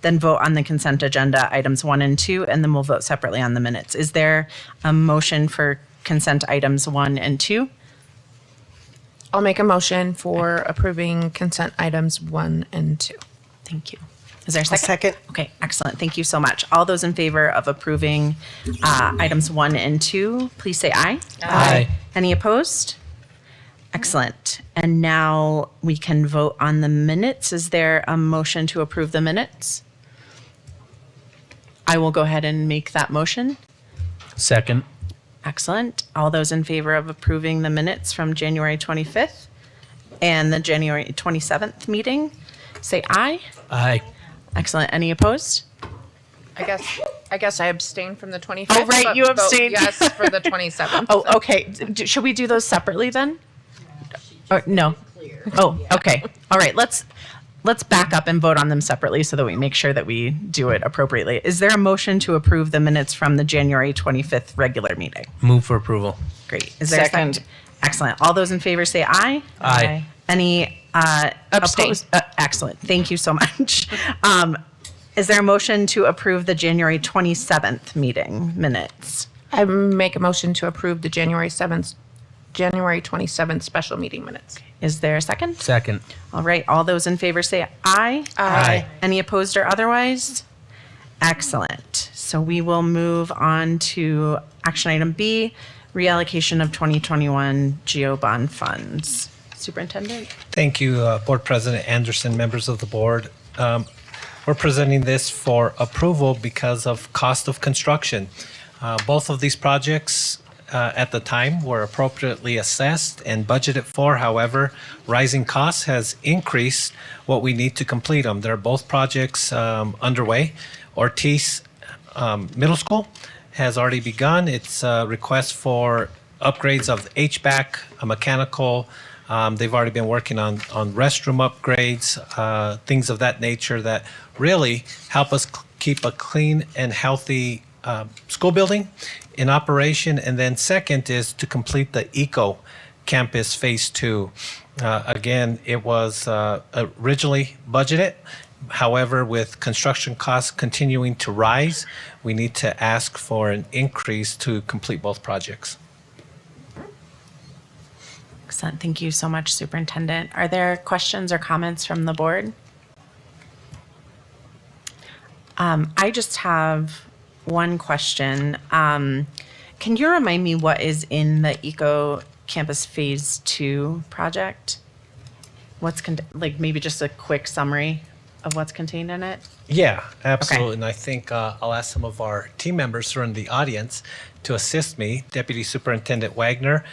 then vote on the consent agenda items 1 and 2, and then we'll vote separately on the minutes. Is there a motion for consent items 1 and 2? I'll make a motion for approving consent items 1 and 2. Thank you. Is there a second? Second. Okay, excellent. Thank you so much. All those in favor of approving items 1 and 2, please say aye. Aye. Any opposed? Excellent. And now we can vote on the minutes. Is there a motion to approve the minutes? I will go ahead and make that motion. Second. Excellent. All those in favor of approving the minutes from January 25th and the January 27th meeting, say aye. Aye. Excellent. Any opposed? I guess I abstained from the 25th. Oh, right, but you vote abstained. Yes, for the 27th. Oh, okay. Should we do those separately then? Or no? Oh, okay. All right. Let's back up and vote on them separately so that we make sure that we do it appropriately. Is there a motion to approve the minutes from the January 25th regular meeting? Move for approval. Great. Is there a second? Excellent. All those in favor say aye. Aye. Any Abstain. opposed? Excellent. Thank you so much. Is there a motion to approve the January 27th meeting minutes? I make a motion to approve the January 27th special meeting minutes. Is there a second? Second. All right. All those in favor say aye. Aye. Any opposed or otherwise? Excellent. So we will move on to action item B, reallocation of 2021 GO bond funds. Superintendent? Thank you, Board President Anderson, members of the board. We're presenting this for approval because of cost of construction. Both of these projects at the time were appropriately assessed and budgeted for. However, rising costs has increased what we need to complete them. They're both projects underway. Ortiz Middle School has already begun its request for upgrades of HVAC, mechanical. They've already been working on restroom upgrades, things of that nature that really help us keep a clean and healthy school building in operation. And then second is to complete the Eco Campus Phase 2. Again, it was originally budgeted. However, with construction costs continuing to rise, we need to ask for an increase to complete both projects. Excellent. Thank you so much, Superintendent. Are there questions or comments from the board? I just have one question. Can you remind me what is in the Eco Campus Phase 2 project? What's maybe just a quick summary of what's contained in it? Yeah, absolutely. And I think I'll ask some of our team members who are in the audience to assist me. Deputy Superintendent Wagner,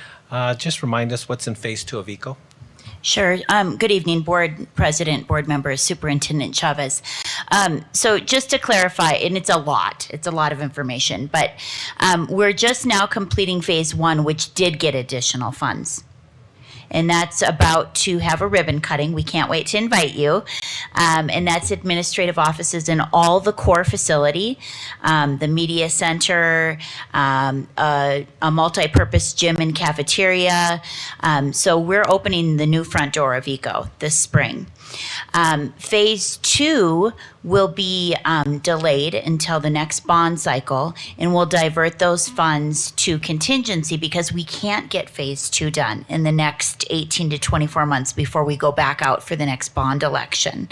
just remind us what's in Phase 2 of ECO. Sure. Good evening, Board President, Board Members, Superintendent Chavez. So just to clarify, and it's a lot of information, but we're just now completing Phase 1, which did get additional funds. And that's about to have a ribbon cutting. We can't wait to invite you. And that's administrative offices in all the core facility, the media center, a multi-purpose gym and cafeteria. So we're opening the new front door of ECO this spring. Phase 2 will be delayed until the next bond cycle, and we'll divert those funds to contingency because we can't get Phase 2 done in the next 18 to 24 months before we go back out for the next bond election.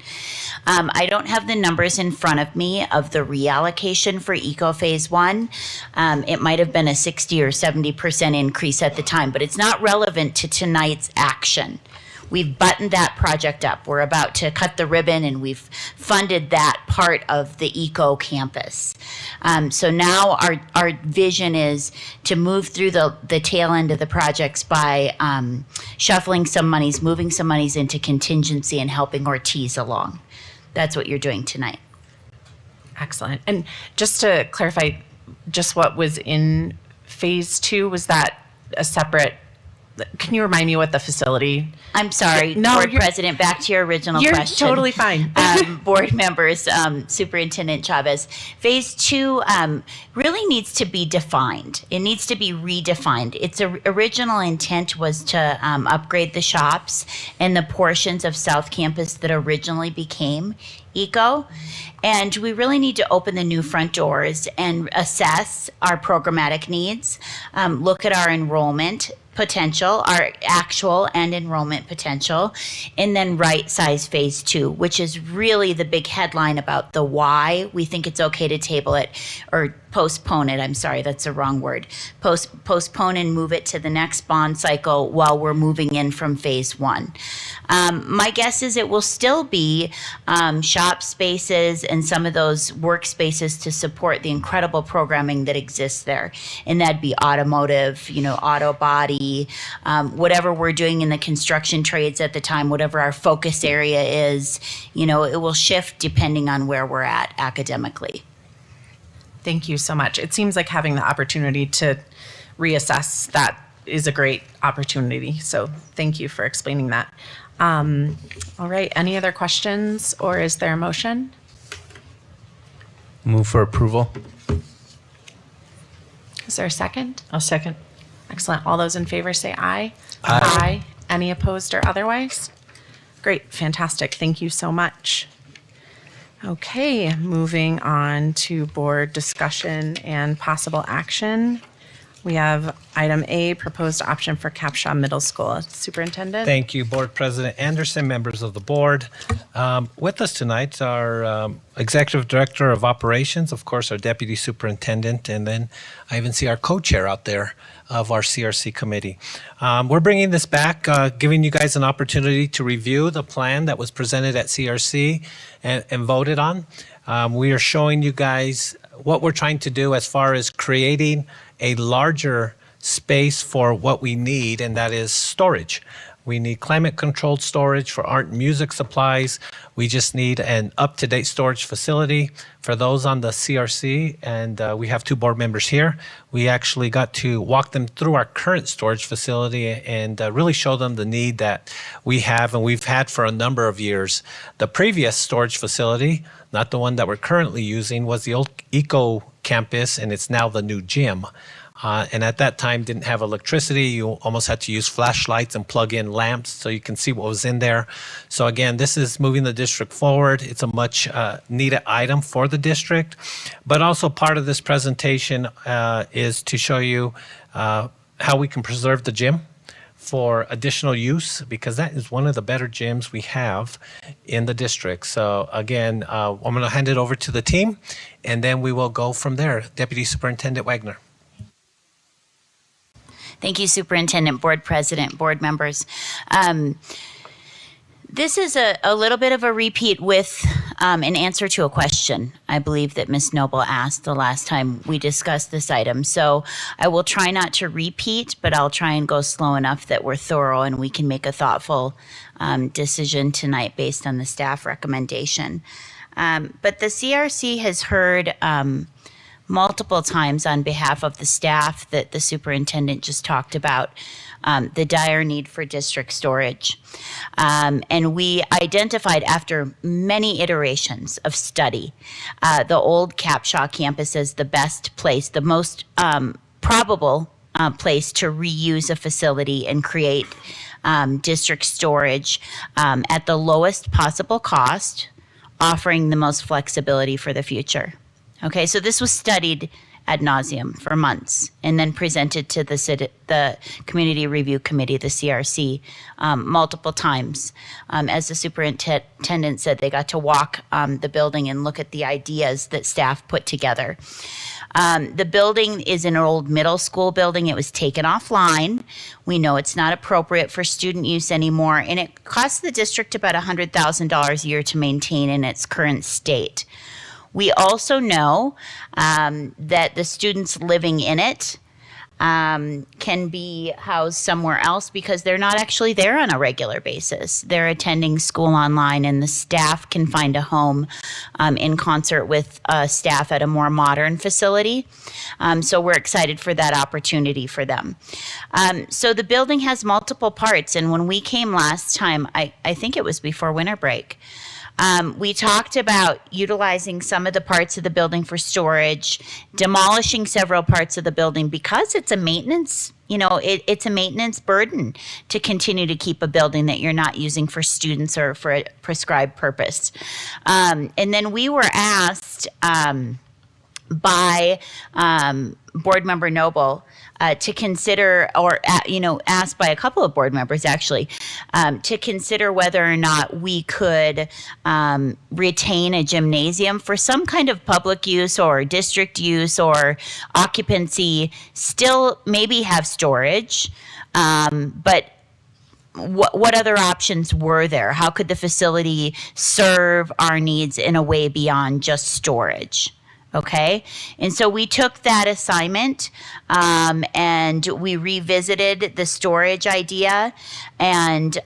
I don't have the numbers in front of me of the reallocation for ECO Phase 1. It might have been a 60 or 70% increase at the time, but it's not relevant to tonight's action. We've buttoned that project up. We're about to cut the ribbon, and we've funded that part of the Eco Campus. So now our vision is to move through the tail end of the projects by shuffling some monies, moving some monies into contingency, and helping Ortiz along. That's what you're doing tonight. Excellent. And just to clarify, just what was in Phase 2, was that a separate can you remind me what the facility? I'm sorry, No, Board you're- President, back to your original You're question. totally fine. Board members, Superintendent Chavez, Phase 2 really needs to be defined. It needs to be redefined. Its original intent was to upgrade the shops and the portions of South Campus that originally became eco. And we really need to open the new front doors and assess our programmatic needs, look at our enrollment potential, our actual and enrollment potential, and then right size Phase 2, which is really the big headline about the why we think it's okay to table it or postpone it. I'm sorry, that's the wrong word. Postpone and move it to the next bond cycle while we're moving in from Phase 1. My guess is it will still be shop spaces and some of those workspaces to support the incredible programming that exists there. And that'd be automotive, auto body, whatever we're doing in the construction trades at the time, whatever our focus area is, it will shift depending on where we're at academically. Thank you so much. It seems like having the opportunity to reassess that is a great opportunity. So thank you for explaining that. All right, any other questions or is there a motion? Move for approval. Is there a second? I'll second. Excellent. All those in favor say aye. Aye. Any opposed or otherwise? Great, fantastic. Thank you so much. Okay, moving on to board discussion and possible action. We have item A, proposed option for Capshaw Middle School. Superintendent? Thank you, Board President Anderson, members of the board. With us tonight, our Executive Director of Operations, of course, our Deputy Superintendent, and then I even see our co-chair out there of our CRC committee. We're bringing this back, giving you guys an opportunity to review the plan that was presented at CRC and voted on. We are showing you guys what we're trying to do as far as creating a larger space for what we need, and that is storage. We need climate-controlled storage for art and music supplies. We just need an up-to-date storage facility for those on the CRC, and we have 2 board members here. We actually got to walk them through our current storage facility and really show them the need that we have and we've had for a number of years. The previous storage facility, not the one that we're currently using, was the old Eco Campus, and it's now the new gym. And at that time didn't have electricity. You almost had to use flashlights and plug in lamps so you can see what was in there. So again, this is moving the district forward. It's a much needed item for the district. But also part of this presentation is to show you how we can preserve the gym for additional use, because that is one of the better gyms we have in the district. So again, I'm going to hand it over to the team, and then we will go from there. Deputy Superintendent Wagner. Thank you, Superintendent, Board President, board members. This is a little bit of a repeat with an answer to a question I believe that Ms. Noble asked the last time we discussed this item. So I will try not to repeat, but I'll try and go slow enough that we're thorough and we can make a thoughtful decision tonight based on the staff recommendation. But the CRC has heard multiple times on behalf of the staff that the superintendent just talked about the dire need for district storage. And we identified after many iterations of study, the old Capshaw campus as the best place, the most probable place to reuse a facility and create district storage at the lowest possible cost, offering the most flexibility for the future. Okay, so this was studied ad nauseum for months and then presented to the Community Review Committee, the CRC, multiple times. As the superintendent said, they got to walk the building and look at the ideas that staff put together. The building is an old middle school building. It was taken offline. We know it's not appropriate for student use anymore, and it costs the district about $100,000 a year to maintain in its current state. We also know that the students living in it can be housed somewhere else because they're not actually there on a regular basis. They're attending school online, and the staff can find a home in concert with staff at a more modern facility. So we're excited for that opportunity for them. So the building has multiple parts, and when we came last time, I think it was before winter break, we talked about utilizing some of the parts of the building for storage, demolishing several parts of the building because it's a maintenance, it's a maintenance burden to continue to keep a building that you're not using for students or for a prescribed purpose. And then we were asked by Board Member Noble to consider, or asked by a couple of board members actually, to consider whether or not we could retain a gymnasium for some kind of public use or district use or occupancy, still maybe have storage, but what other options were there? How could the facility serve our needs in a way beyond just storage? Okay, and so we took that assignment and we revisited the storage idea and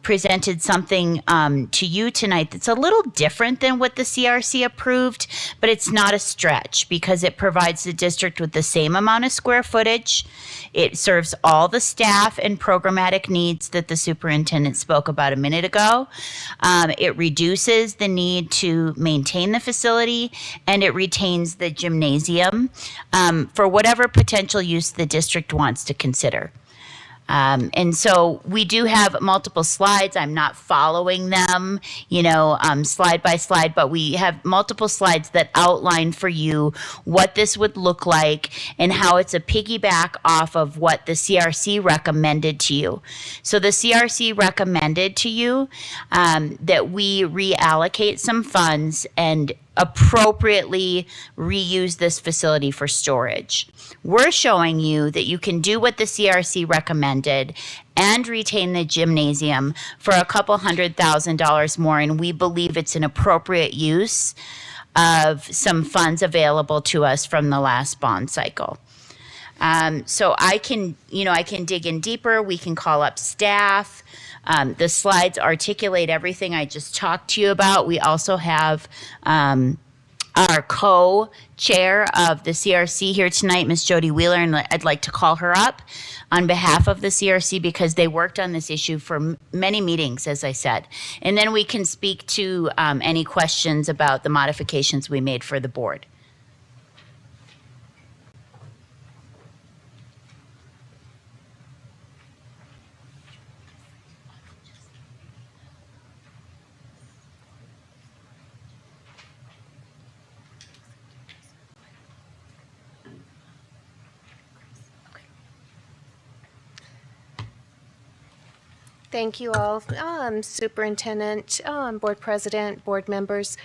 presented something to you tonight that's a little different than what the CRC approved, but it's not a stretch because it provides the district with the same amount of square footage. It serves all the staff and programmatic needs that the superintendent spoke about a minute ago. It reduces the need to maintain the facility, and it retains the gymnasium for whatever potential use the district wants to consider. And so we do have multiple slides. I'm not following them, slide by slide, but we have multiple slides that outline for you what this would look like and how it's a piggyback off of what the CRC recommended to you. So the CRC recommended to you that we reallocate some funds and appropriately reuse this facility for storage. We're showing you that you can do what the CRC recommended and retain the gymnasium for a couple $100,000 more, and we believe it's an appropriate use of some funds available to us from the last bond cycle. So I can dig in deeper. We can call up staff. The slides articulate everything I just talked to you about. We also have our co-chair of the CRC here tonight, Ms. Jody Wheeler, and I'd like to call her up on behalf of the CRC because they worked on this issue for many meetings, as I said. And then we can speak to any questions about the modifications we made for the board. Thank you all, Superintendent, Board President, board members.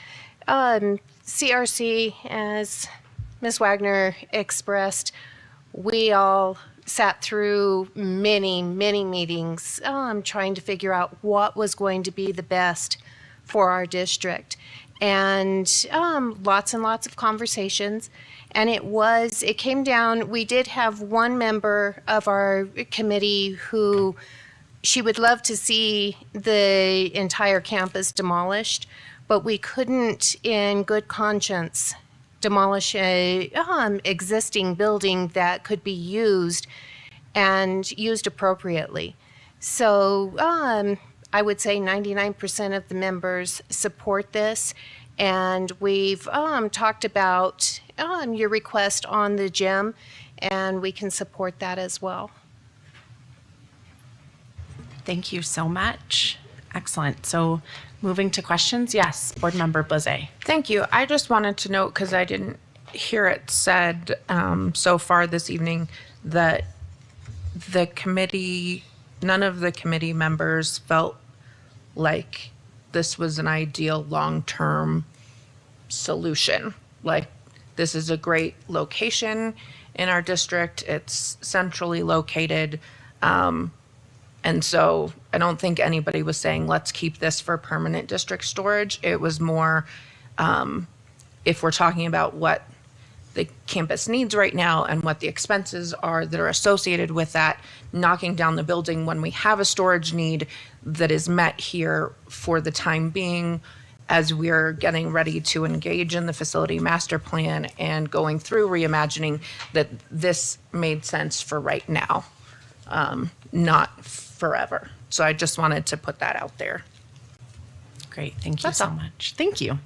CRC, as Ms. Wagner expressed, we all sat through many meetings trying to figure out what was going to be the best for our district. And lots and lots of conversations. And it came down, we did have one member of our committee who she would love to see the entire campus demolished, but we couldn't, in good conscience, demolish a existing building that could be used and used appropriately. So I would say 99% of the members support this, and we've talked about your request on the gym, and we can support that as well. Thank you so much. Excellent. So moving to questions. Yes, Board Member Blazay. Thank you. I just wanted to note, because I didn't hear it said so far this evening, that the committee, none of the committee members felt like this was an ideal long-term solution. Like, this is a great location in our district. It's centrally located. And so I don't think anybody was saying, let's keep this for permanent district storage. It was more, if we're talking about what the campus needs right now and what the expenses are that are associated with that, knocking down the building when we have a storage need that is met here for the time being, as we're getting ready to engage in the facility master plan and going through reimagining, that this made sense for right now, not forever. So I just wanted to put that out there. Great, thank you That's so all. much. Thank you.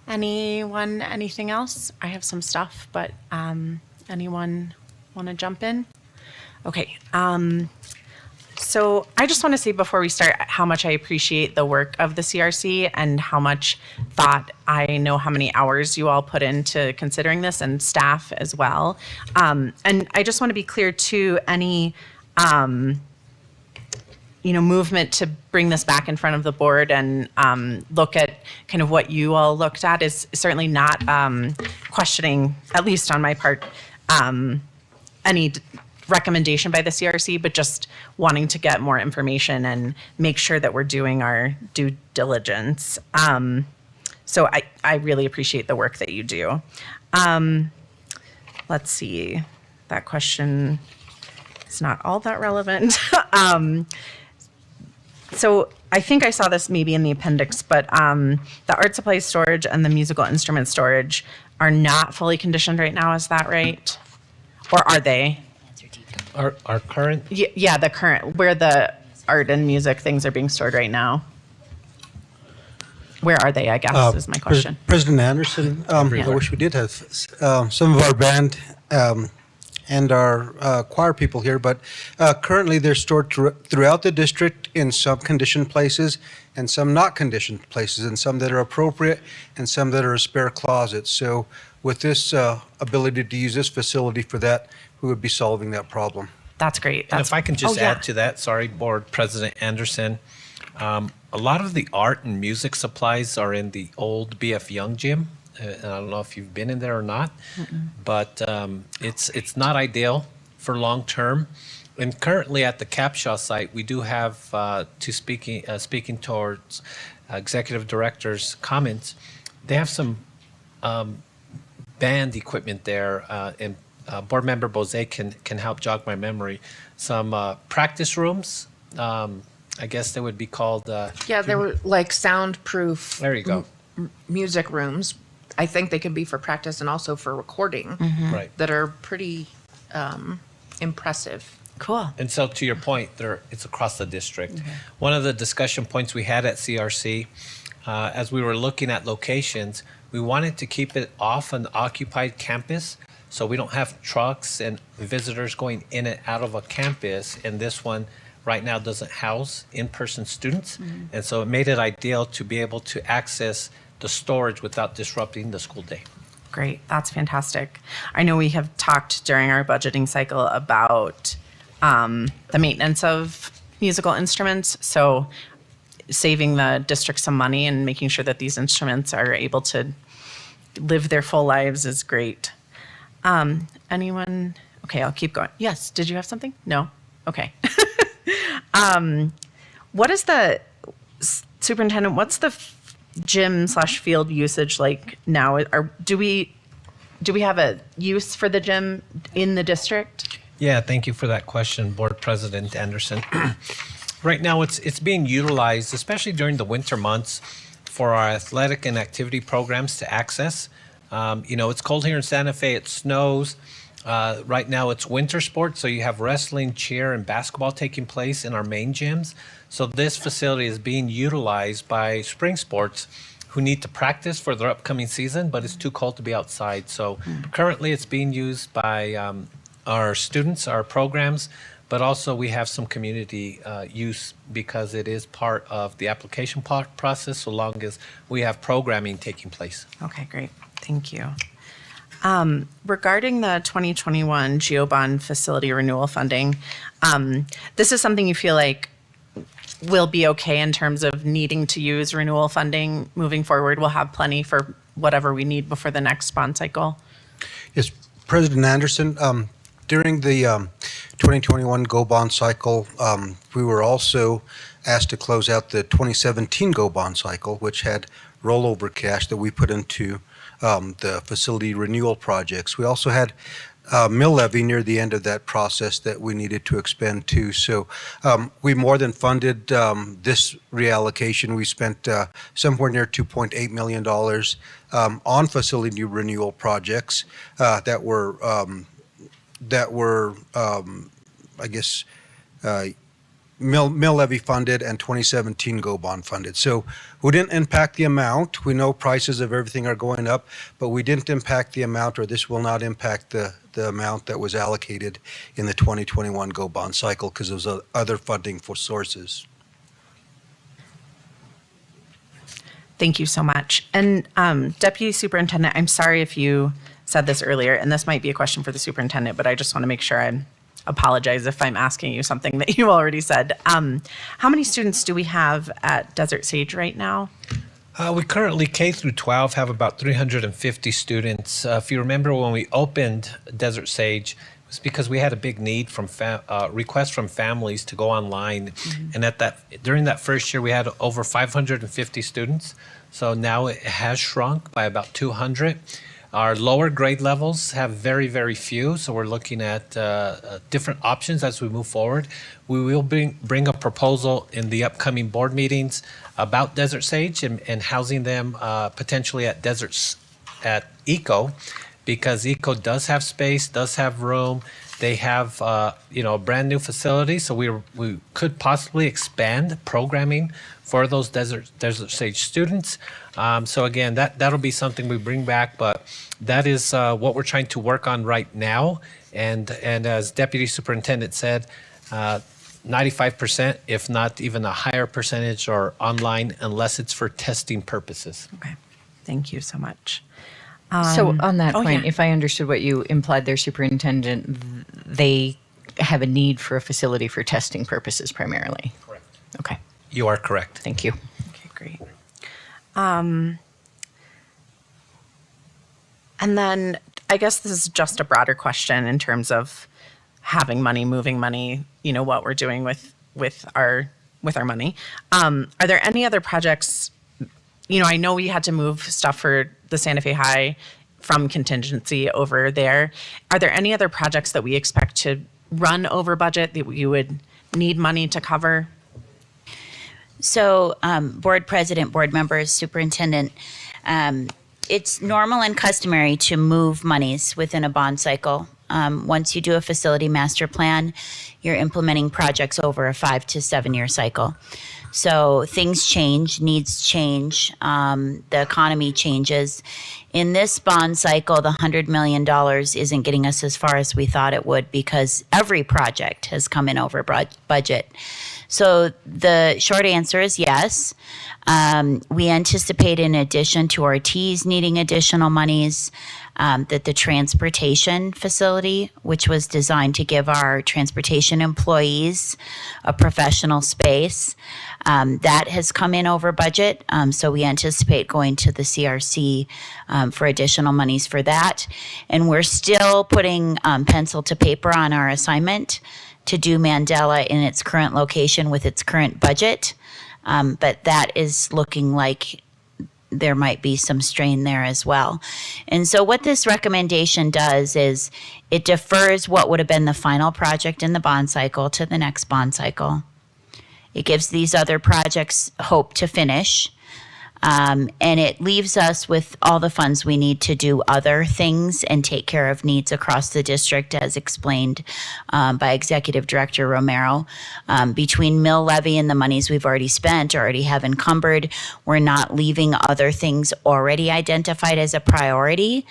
Anyone, anything else? I have some stuff, but anyone want to jump in? Okay. So I just want to say before we start how much I appreciate the work of the CRC and how much thought, I know how many hours you all put into considering this, and staff as well. And I just want to be clear too, any movement to bring this back in front of the board and look at kind of what you all looked at is certainly not questioning, at least on my part, any recommendation by the CRC, but just wanting to get more information and make sure that we're doing our due diligence. So I really appreciate the work that you do. Let's see, that question is not all that relevant. So I think I saw this maybe in the appendix, but the art supply storage and the musical instrument storage are not fully conditioned right now, is that right? Or are they? Our current? Yeah, the current, where the art and music things are being stored right now. Where are they, I guess, is my question. President Anderson, I wish we did have some of our band and our choir people here, but currently they're stored throughout the district in some conditioned places and some not conditioned places, and some that are appropriate and some that are a spare closet. So with this ability to use this facility for that, we would be solving that problem. That's great. And if I can just add to that, sorry, Board President Anderson, a lot of the art and music supplies are in the old BF Young gym. And I don't know if you've been in there or not, but it's not ideal for long term. And currently at the Capshaw site, we do have, speaking towards executive director's comments, they have some band equipment there, and Board Member Bozay can help jog my memory. Some practice rooms, I guess they would be called. Yeah, they were like soundproof. There you go. Music rooms. I think they can be for practice and also for recording. Right. That are pretty impressive. Cool. And so to your point, it's across the district. One of the discussion points we had at CRC, as we were looking at locations, we wanted to keep it off an occupied campus so we don't have trucks and visitors going in and out of a campus. And this one right now doesn't house in-person students. And so it made it ideal to be able to access the storage without disrupting the school day. Great, that's fantastic. I know we have talked during our budgeting cycle about the maintenance of musical instruments, so saving the district some money and making sure that these instruments are able to live their full lives is great. Anyone? Okay, I'll keep going. Yes, did you have something? No? Okay. What is the, superintendent, what's the gym/field usage like now? Do we have a use for the gym in the district? Yeah, thank you for that question, Board President Anderson. Right now, it's being utilized, especially during the winter months, for our athletic and activity programs to access. It's cold here in Santa Fe. It snows. Right now, it's winter sports, so you have wrestling, cheer, and basketball taking place in our main gyms. So this facility is being utilized by spring sports who need to practice for their upcoming season, but it's too cold to be outside. So currently, it's being used by our students, our programs, but also we have some community use because it is part of the application process so long as we have programming taking place. Okay, great. Thank you. Regarding the 2021 GeoBond facility renewal funding, this is something you feel like will be okay in terms of needing to use renewal funding moving forward? We'll have plenty for whatever we need before the next bond cycle. Yes, President Anderson, during the 2021 Go Bond cycle, we were also asked to close out the 2017 GO bond cycle, which had rollover cash that we put into the facility renewal projects. We also had mill levy near the end of that process that we needed to expend to. So we more than funded this reallocation. We spent somewhere near $2.8 million on facility renewal projects that were, I guess, mill levy funded and 2017 GO bond funded. So we didn't impact the amount. We know prices of everything are going up, but we didn't impact the amount, or this will not impact the amount that was allocated in the 2021 GO bond cycle because there was other funding for sources. Thank you so much. And Deputy Superintendent, I'm sorry if you said this earlier, and this might be a question for the superintendent, but I just want to make sure I apologize if I'm asking you something that you already said. How many students do we have at Desert Sage right now? We currently, K through 12, have about 350 students. If you remember when we opened Desert Sage, it was because we had a big need from requests from families to go online. And during that first year, we had over 550 students. So now it has shrunk by about 200. Our lower grade levels have very, very few, so we're looking at different options as we move forward. We will bring a proposal in the upcoming board meetings about Desert Sage and housing them potentially at ECO, because ECO does have space, does have room. They have a brand new facility, so we could possibly expand programming for those Desert Sage students. So again, that'll be something we bring back, but that is what we're trying to work on right now. And as Deputy Superintendent said, 95%, if not even a higher percentage, are online unless it's for testing purposes. Okay, thank you so much. So on that point, yeah. if I understood what you implied there, Superintendent, they have a need for a facility for testing purposes primarily. Correct. Okay. You are correct. Thank you. Okay, great. And then I guess this is just a broader question in terms of having money, moving money, what we're doing with our money. Are there any other projects? I know we had to move stuff for the Santa Fe High from contingency over there. Are there any other projects that we expect to run over budget that you would need money to cover? So, board president, board members, superintendent, it's normal and customary to move monies within a bond cycle. Once you do a facility master plan, you're implementing projects over a 5 to 7 year cycle. So things change, needs change, the economy changes. In this bond cycle, the $100 million isn't getting us as far as we thought it would because every project has come in over budget. So the short answer is yes. We anticipate, in addition to Ortiz needing additional monies, that the transportation facility, which was designed to give our transportation employees a professional space, that has come in over budget. So we anticipate going to the CRC for additional monies for that. And we're still putting pencil to paper on our assignment to do Mandela in its current location with its current budget. But that is looking like there might be some strain there as well. And so what this recommendation does is it defers what would have been the final project in the bond cycle to the next bond cycle. It gives these other projects hope to finish. And it leaves us with all the funds we need to do other things and take care of needs across the district, as explained by Executive Director Romero. Between mill levy and the monies we've already spent, already have encumbered, we're not leaving other things already identified as a priority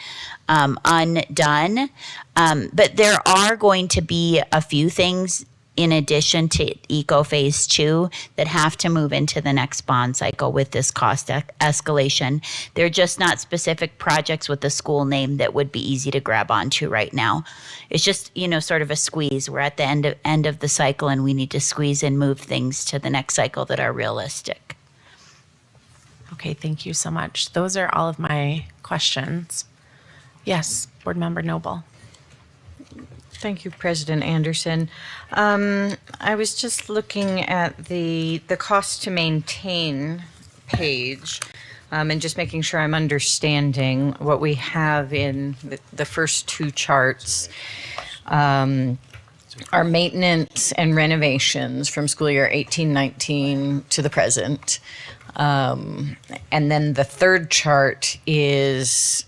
undone. But there are going to be a few things in addition to Eco Phase 2 that have to move into the next bond cycle with this cost escalation. They're just not specific projects with the school name that would be easy to grab onto right now. It's just, sort of a squeeze. We're at the end of the cycle and we need to squeeze and move things to the next cycle that are realistic. Okay, thank you so much. Those are all of my questions. Yes, Board Member Noble. Thank you, President Anderson. I was just looking at the cost to maintain page, and just making sure I'm understanding what we have in the first two charts. Our maintenance and renovations from school year 18-19 to the present. And then the third chart is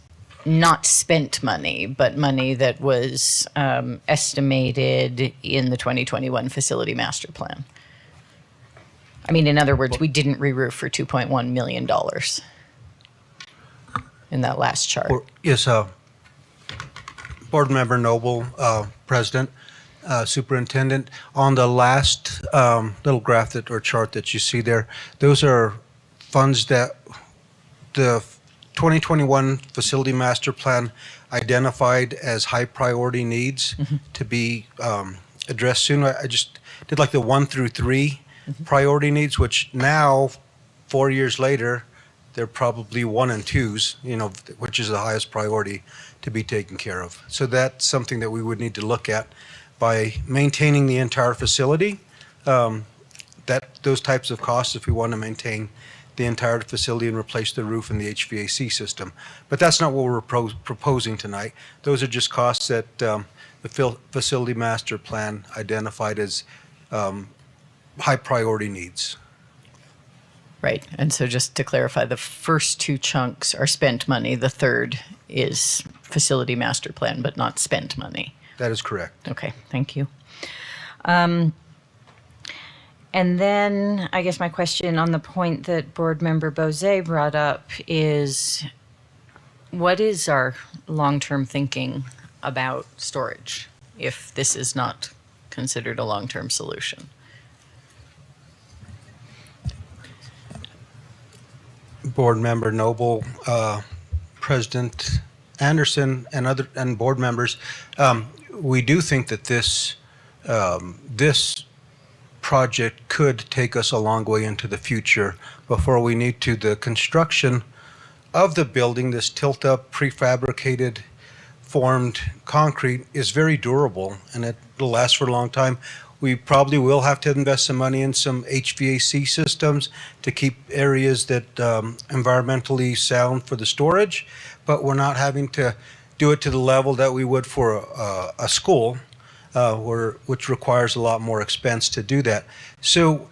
not spent money, but money that was estimated in the 2021 facility master plan. I mean, in other words, we didn't re-roof for $2.1 million in that last chart. Yes, Board Member Noble, President, Superintendent. On the last little graph that or chart that you see there, those are funds that the 2021 Facility Master Plan identified as high priority needs to be addressed soon. I just did like the 1 through 3 priority needs, which now, 4 years later, they're probably 1 and 2s, which is the highest priority to be taken care of. So that's something that we would need to look at by maintaining the entire facility. Those types of costs, if we want to maintain the entire facility and replace the roof and the HVAC system. But that's not what we're proposing tonight. Those are just costs that the Facility Master Plan identified as high priority needs. Right. And so just to clarify, the first two chunks are spent money. The third is Facility Master Plan, but not spent money. That is correct. Okay. Thank you. And then I guess my question on the point that Board Member Bozé brought up is, what is our long-term thinking about storage if this is not considered a long-term solution? Board Member Noble, President Anderson, and board members, we do think that this project could take us a long way into the future before we need to. The construction of the building, this tilt-up, prefabricated, formed concrete, is very durable, and it'll last for a long time. We probably will have to invest some money in some HVAC systems to keep areas that environmentally sound for the storage, but we're not having to do it to the level that we would for a school, which requires a lot more expense to do that. So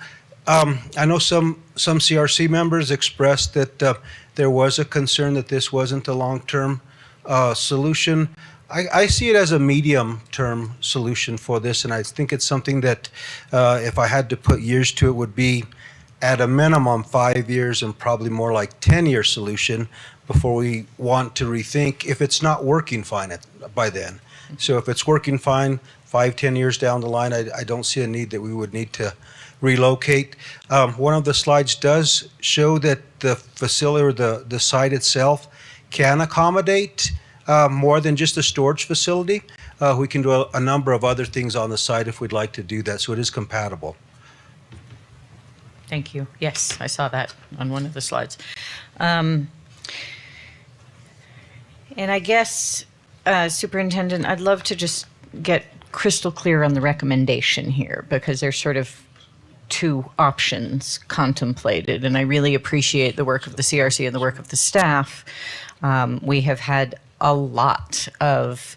I know some CRC members expressed that there was a concern that this wasn't a long-term solution. I see it as a medium-term solution for this, and I think it's something that if I had to put years to it, would be at a minimum 5 years and probably more like 10-year solution before we want to rethink if it's not working fine by then. So if it's working fine 5-10 years down the line, I don't see a need that we would need to relocate. One of the slides does show that the facility or the site itself can accommodate more than just a storage facility. We can do a number of other things on the site if we'd like to do that, so it is compatible. Thank you. Yes, I saw that on one of the slides. And I guess, Superintendent, I'd love to just get crystal clear on the recommendation here, because there's sort of two options contemplated, and I really appreciate the work of the CRC and the work of the staff. We have had a lot of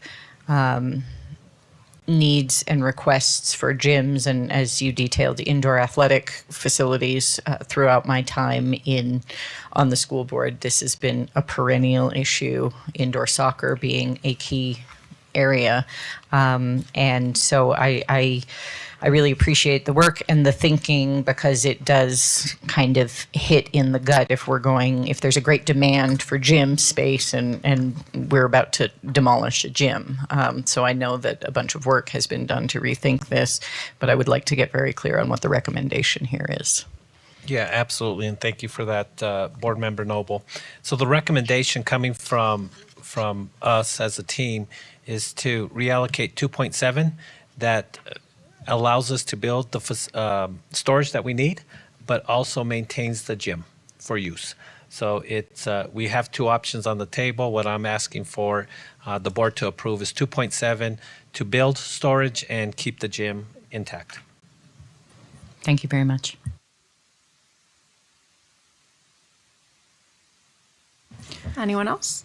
needs and requests for gyms and, as you detailed, indoor athletic facilities throughout my time on the school board. This has been a perennial issue, indoor soccer being a key area. And so I really appreciate the work and the thinking, because it does kind of hit in the gut if there's a great demand for gym space and we're about to demolish a gym. So I know that a bunch of work has been done to rethink this, but I would like to get very clear on what the recommendation here is. Yeah, absolutely, and thank you for that, Board Member Noble. So the recommendation coming from us as a team is to reallocate 2.7 that allows us to build the storage that we need, but also maintains the gym for use. So we have two options on the table. What I'm asking for the board to approve is 2.7 to build storage and keep the gym intact. Thank you very much. Anyone else?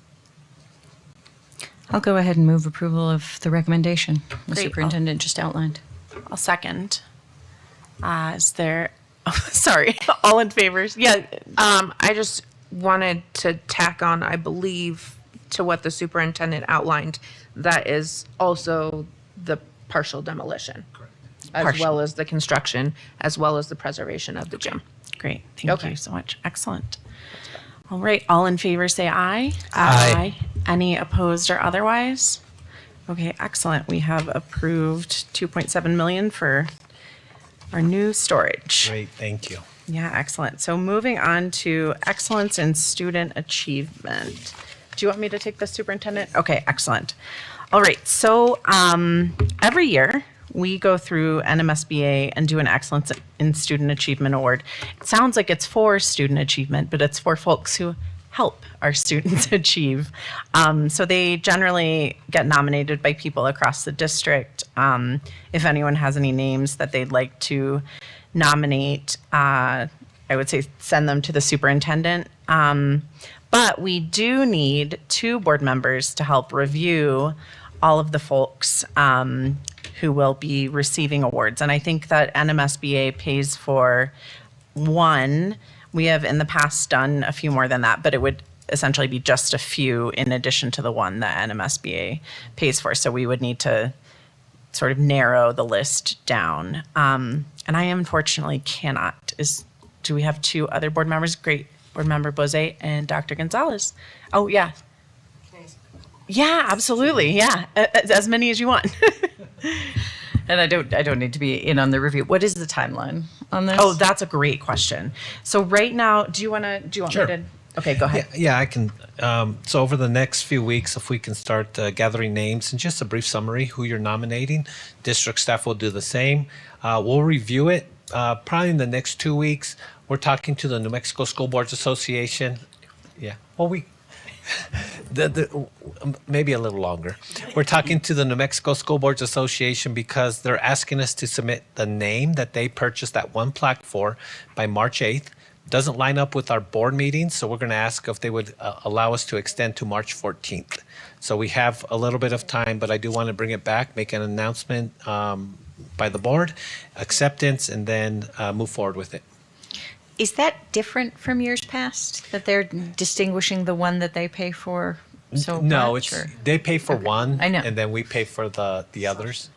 I'll go ahead and move approval of the recommendation the Great. superintendent just outlined. I'll second. Is there, sorry, all in favor? Yeah, I just wanted to tack on, I believe, to what the superintendent outlined, that is also the partial demolition. As Partial. well as the construction, as well as the preservation of the gym. great. Thank Okay. you so much. Excellent. All right, all in favor say aye. Aye. Any opposed or otherwise? Okay, excellent. We have approved 2.7 million for our new storage. Great, thank you. Yeah, excellent. So moving on to excellence in student achievement. Do you want me to take the superintendent? Okay, excellent. All right, so every year we go through NMSBA and do an excellence in student achievement award. It sounds like it's for student achievement, but it's for folks who help our students achieve. So they generally get nominated by people across the district. If anyone has any names that they'd like to nominate, I would say send them to the superintendent. But we do need 2 board members to help review all of the folks who will be receiving awards. And I think that NMSBA pays for 1. We have in the past done a few more than that, but it would essentially be just a few in addition to the 1 that NMSBA pays for. So we would need to sort of narrow the list down. And I unfortunately cannot. Do we have 2 other board members? Great. Board Member Bose and Dr. Gonzalez. Oh, yeah. Yeah, absolutely. Yeah. As many as you want. And I don't need to be in on the review. What is the timeline on this? Oh, that's a great question. So right now, do you want Sure. me to? Okay, go ahead. Yeah, I can. So over the next few weeks, if we can start gathering names and just a brief summary who you're nominating, district staff will do the same. We'll review it probably in the next 2 weeks. We're talking to the New Mexico School Boards Association. Yeah. Well, maybe a little longer. We're talking to the New Mexico School Boards Association because they're asking us to submit the name that they purchased that 1 plaque for by March 8th. Doesn't line up with our board meetings, so we're going to ask if they would allow us to extend to March 14th. So we have a little bit of time, but I do want to bring it back, make an announcement by the board, acceptance, and then move forward with it. Is that different from years past, that they're distinguishing the one that they pay for so No, much? it's they pay for one, I know. and then we pay for the others.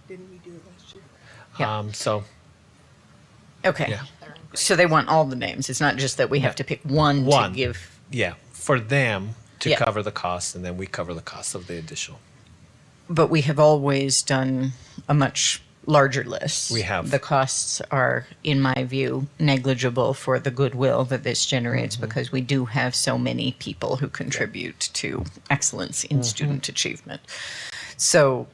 Yeah. So Okay. Yeah. So they want all the names. It's not just that we have to pick one to give. Yeah, for them to Yeah. cover the costs, and then we cover the cost of the additional. But we have always done a much larger list. We have. The costs are, in my view, negligible for the goodwill that this generates because we do have so many people who contribute to excellence in student achievement. So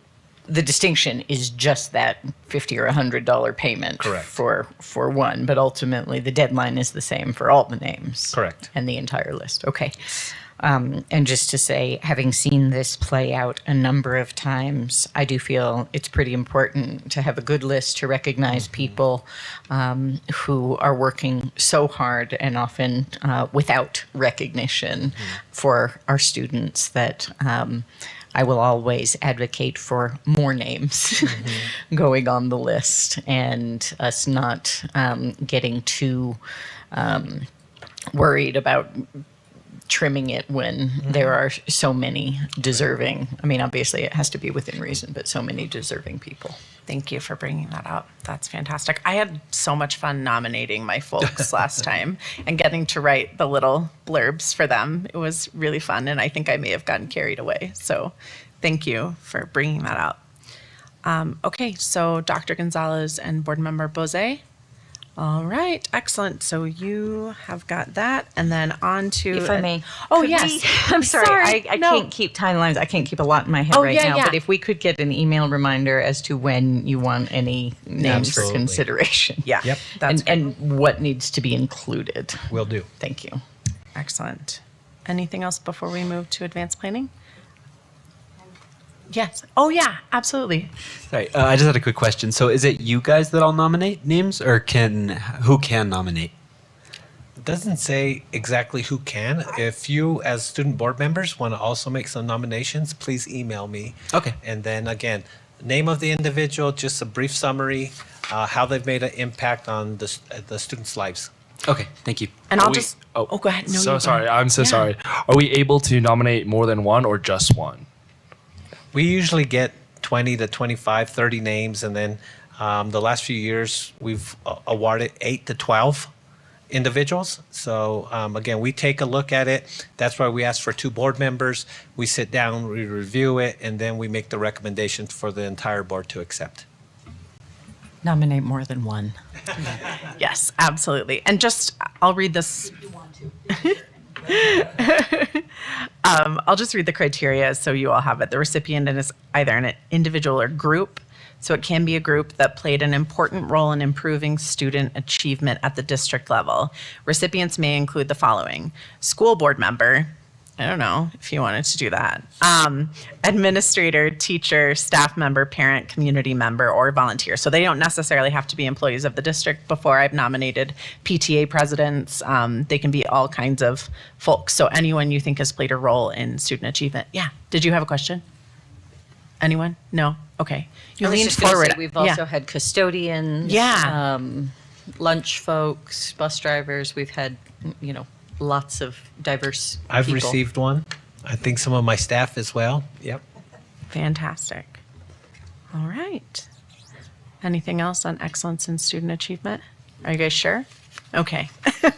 the distinction is just that $50 or $100 payment Correct. for one, but ultimately the deadline is the same for all the names. Correct. And the entire list. Okay. And just to say, having seen this play out a number of times, I do feel it's pretty important to have a good list to recognize people who are working so hard and often without recognition for our students that I will always advocate for more names going on the list and us not getting too worried about trimming it when there are so many deserving. I mean, obviously it has to be within reason, but so many deserving people. Thank you for bringing that up. That's fantastic. I had so much fun nominating my folks last time and getting to write the little blurbs for them. It was really fun, and I think I may have gotten carried away. So thank you for bringing that up. Okay, so Dr. Gonzalez and Board Member Bose. All right, excellent. So you have got that, and then on to... If I may. Oh, Could yes. we- I'm sorry. I No. can't keep timelines. I can't keep a lot in my head Oh, right yeah, now. yeah. But if we could get an email reminder as to when you want any names for Absolutely. consideration. Yeah. Yep. That's and what needs to be included. Will do. Thank you. excellent. Anything else before we move to advanced planning? Yes. Oh, yeah, absolutely. Sorry, I just had a quick question. So is it you guys that all nominate names, or who can nominate? It doesn't say exactly who can. If you, as student board members, want to also make some nominations, please email me. Okay. And then again, name of the individual, just a brief summary, how they've made an impact on the students' lives. Okay, thank you. And I'll We- just. Oh, go ahead. No, So you go sorry. ahead. I'm so Yeah. sorry. Are we able to nominate more than one or just one? We usually get 20 to 25, 30 names, and then the last few years we've awarded 8 to 12 individuals. So again, we take a look at it. That's why we ask for 2 board members. We sit down, we review it, and then we make the recommendations for the entire board to accept. Nominate more than one. Yes, absolutely. And just, I'll read this. I'll just read the criteria so you all have it. The recipient is either an individual or group. So it can be a group that played an important role in improving student achievement at the district level. Recipients may include the following: school board member. I don't know if you wanted to do that. Administrator, teacher, staff member, parent, community member, or volunteer. So they don't necessarily have to be employees of the district. Before, I've nominated PTA presidents. They can be all kinds of folks. So anyone you think has played a role in student achievement. Yeah. Did you have a question? Anyone? No? Okay. You I was leaned just gonna say, forward. we've Yeah. also had custodians. Yeah. Lunch folks, bus drivers. We've had, lots of diverse I've people. received one. I think some of my staff as well. Yep. Fantastic. All right. Anything else on excellence in student achievement? Are you guys sure? Okay.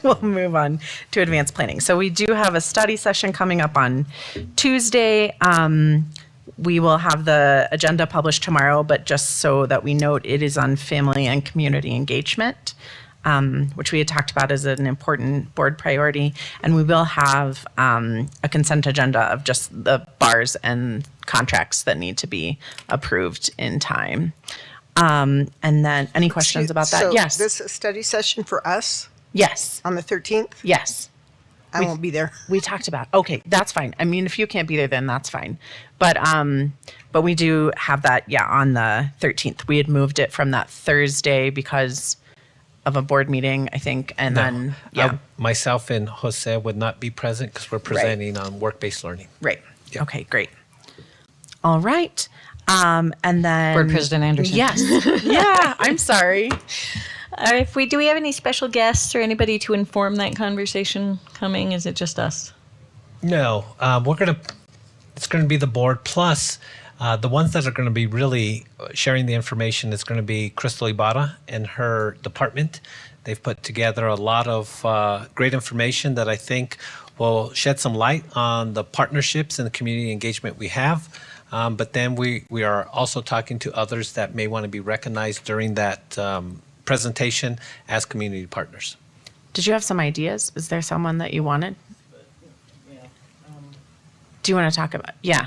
We'll move on to advanced planning. So we do have a study session coming up on Tuesday. We will have the agenda published tomorrow, but just so that we note, it is on family and community engagement, which we had talked about as an important board priority. And we will have a consent agenda of just the bars and contracts that need to be approved in time. And then any questions about that? So Yes. this study session for us Yes. on the 13th? Yes. I won't be there. We talked about. Okay, that's fine. I mean, if you can't be there, then that's fine. But we do have that, on the 13th. We had moved it from that Thursday because of a board meeting, I think, and then Myself and Jose would not be present because we're presenting on work-based learning. Right. Okay, great. All right. And then Board President Anderson. Yes. Yeah. I'm sorry. Do we have any special guests or anybody to inform that conversation coming? Is it just us? No, it's gonna be the board plus the ones that are gonna be really sharing the information is gonna be Crystal Ibarra and her department. They've put together a lot of great information that I think will shed some light on the partnerships and the community engagement we have. But then we are also talking to others that may want to be recognized during that presentation as community partners. Did you have some ideas? Is there someone that you wanted? Do you want to talk about? Yeah.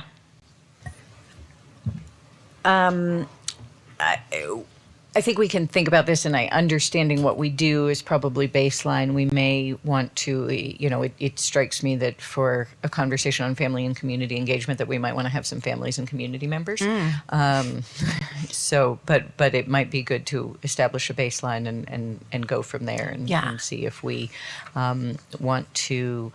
I think we can think about this, and understanding what we do is probably baseline. We may want to, it strikes me that for a conversation on family and community engagement, that we might want to have some families and community members. But it might be good to establish a baseline and go from there and see if we want to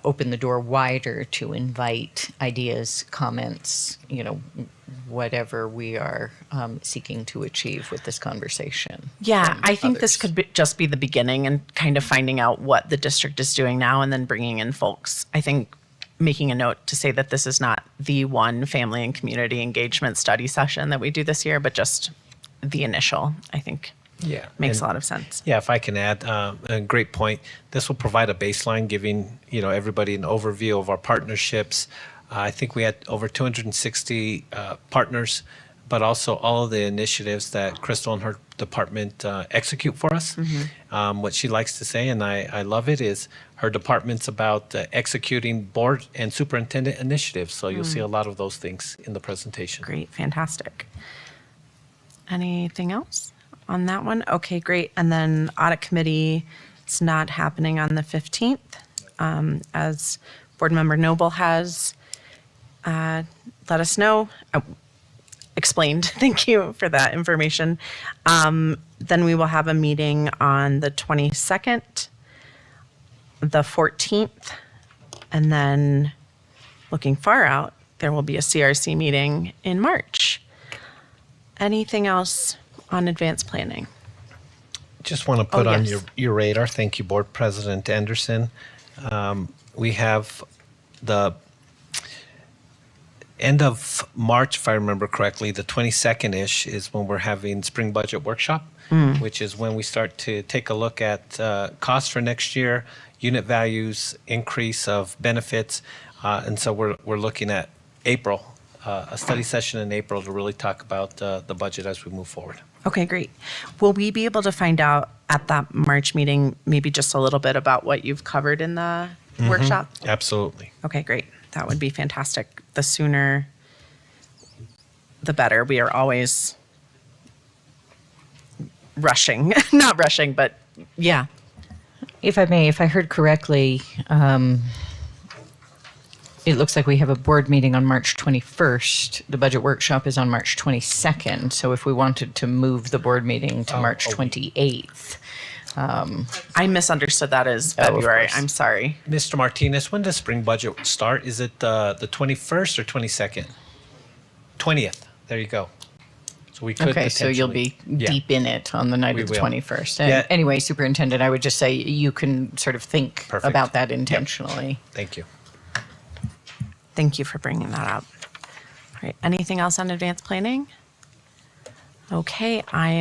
open the door wider to invite ideas, comments, whatever we are seeking to achieve with this conversation. Yeah, I think this could just be the beginning and kind of finding out what the district is doing now and then bringing in folks. I think making a note to say that this is not the one family and community engagement study session that we do this year, but just the initial, I think. Yeah, makes a lot of sense. Yeah, if I can add, a great point. This will provide a baseline, giving everybody an overview of our partnerships. I think we had over 260 partners, but also all of the initiatives that Crystal and her department execute for us. What she likes to say, and I love it, is her department's about executing board and superintendent initiatives. So you'll see a lot of those things in the presentation. Great, fantastic. Anything else on that one? Okay, great. And then audit committee, it's not happening on the 15th. As board member Noble has let us know. Explained. Thank you for that information. Then we will have a meeting on the 22nd, the 14th, and then looking far out, there will be a CRC meeting in March. Anything else on advanced planning? Just want to put on yes. your radar, thank you, Board President Anderson. We have the end of March, if I remember correctly, the 22nd-ish is when we're having spring budget workshop, which is when we start to take a look at costs for next year, unit values, increase of benefits. And so we're looking at April, a study session in April to really talk about the budget as we move forward. Okay, great. Will we be able to find out at that March meeting maybe just a little bit about what you've covered in the workshop? Absolutely. Okay, great. That would be fantastic. The sooner, the better. We are always rushing, not rushing, but yeah. If I may, if I heard correctly, it looks like we have a board meeting on March 21st. The budget workshop is on March 22nd. So if we wanted to move the board meeting to March 28th. I misunderstood that as February. I'm sorry. Mr. Martinez, when does spring budget start? Is it the 21st or 22nd? 20th. There you go. So we could Okay, so you'll be deep in it on the night We of the will. 21st. And Yeah. anyway, Superintendent, I would just say you can sort of think Perfect. about that intentionally. Thank you. Thank you for bringing that up. All right. Anything else on advanced planning? Okay, I am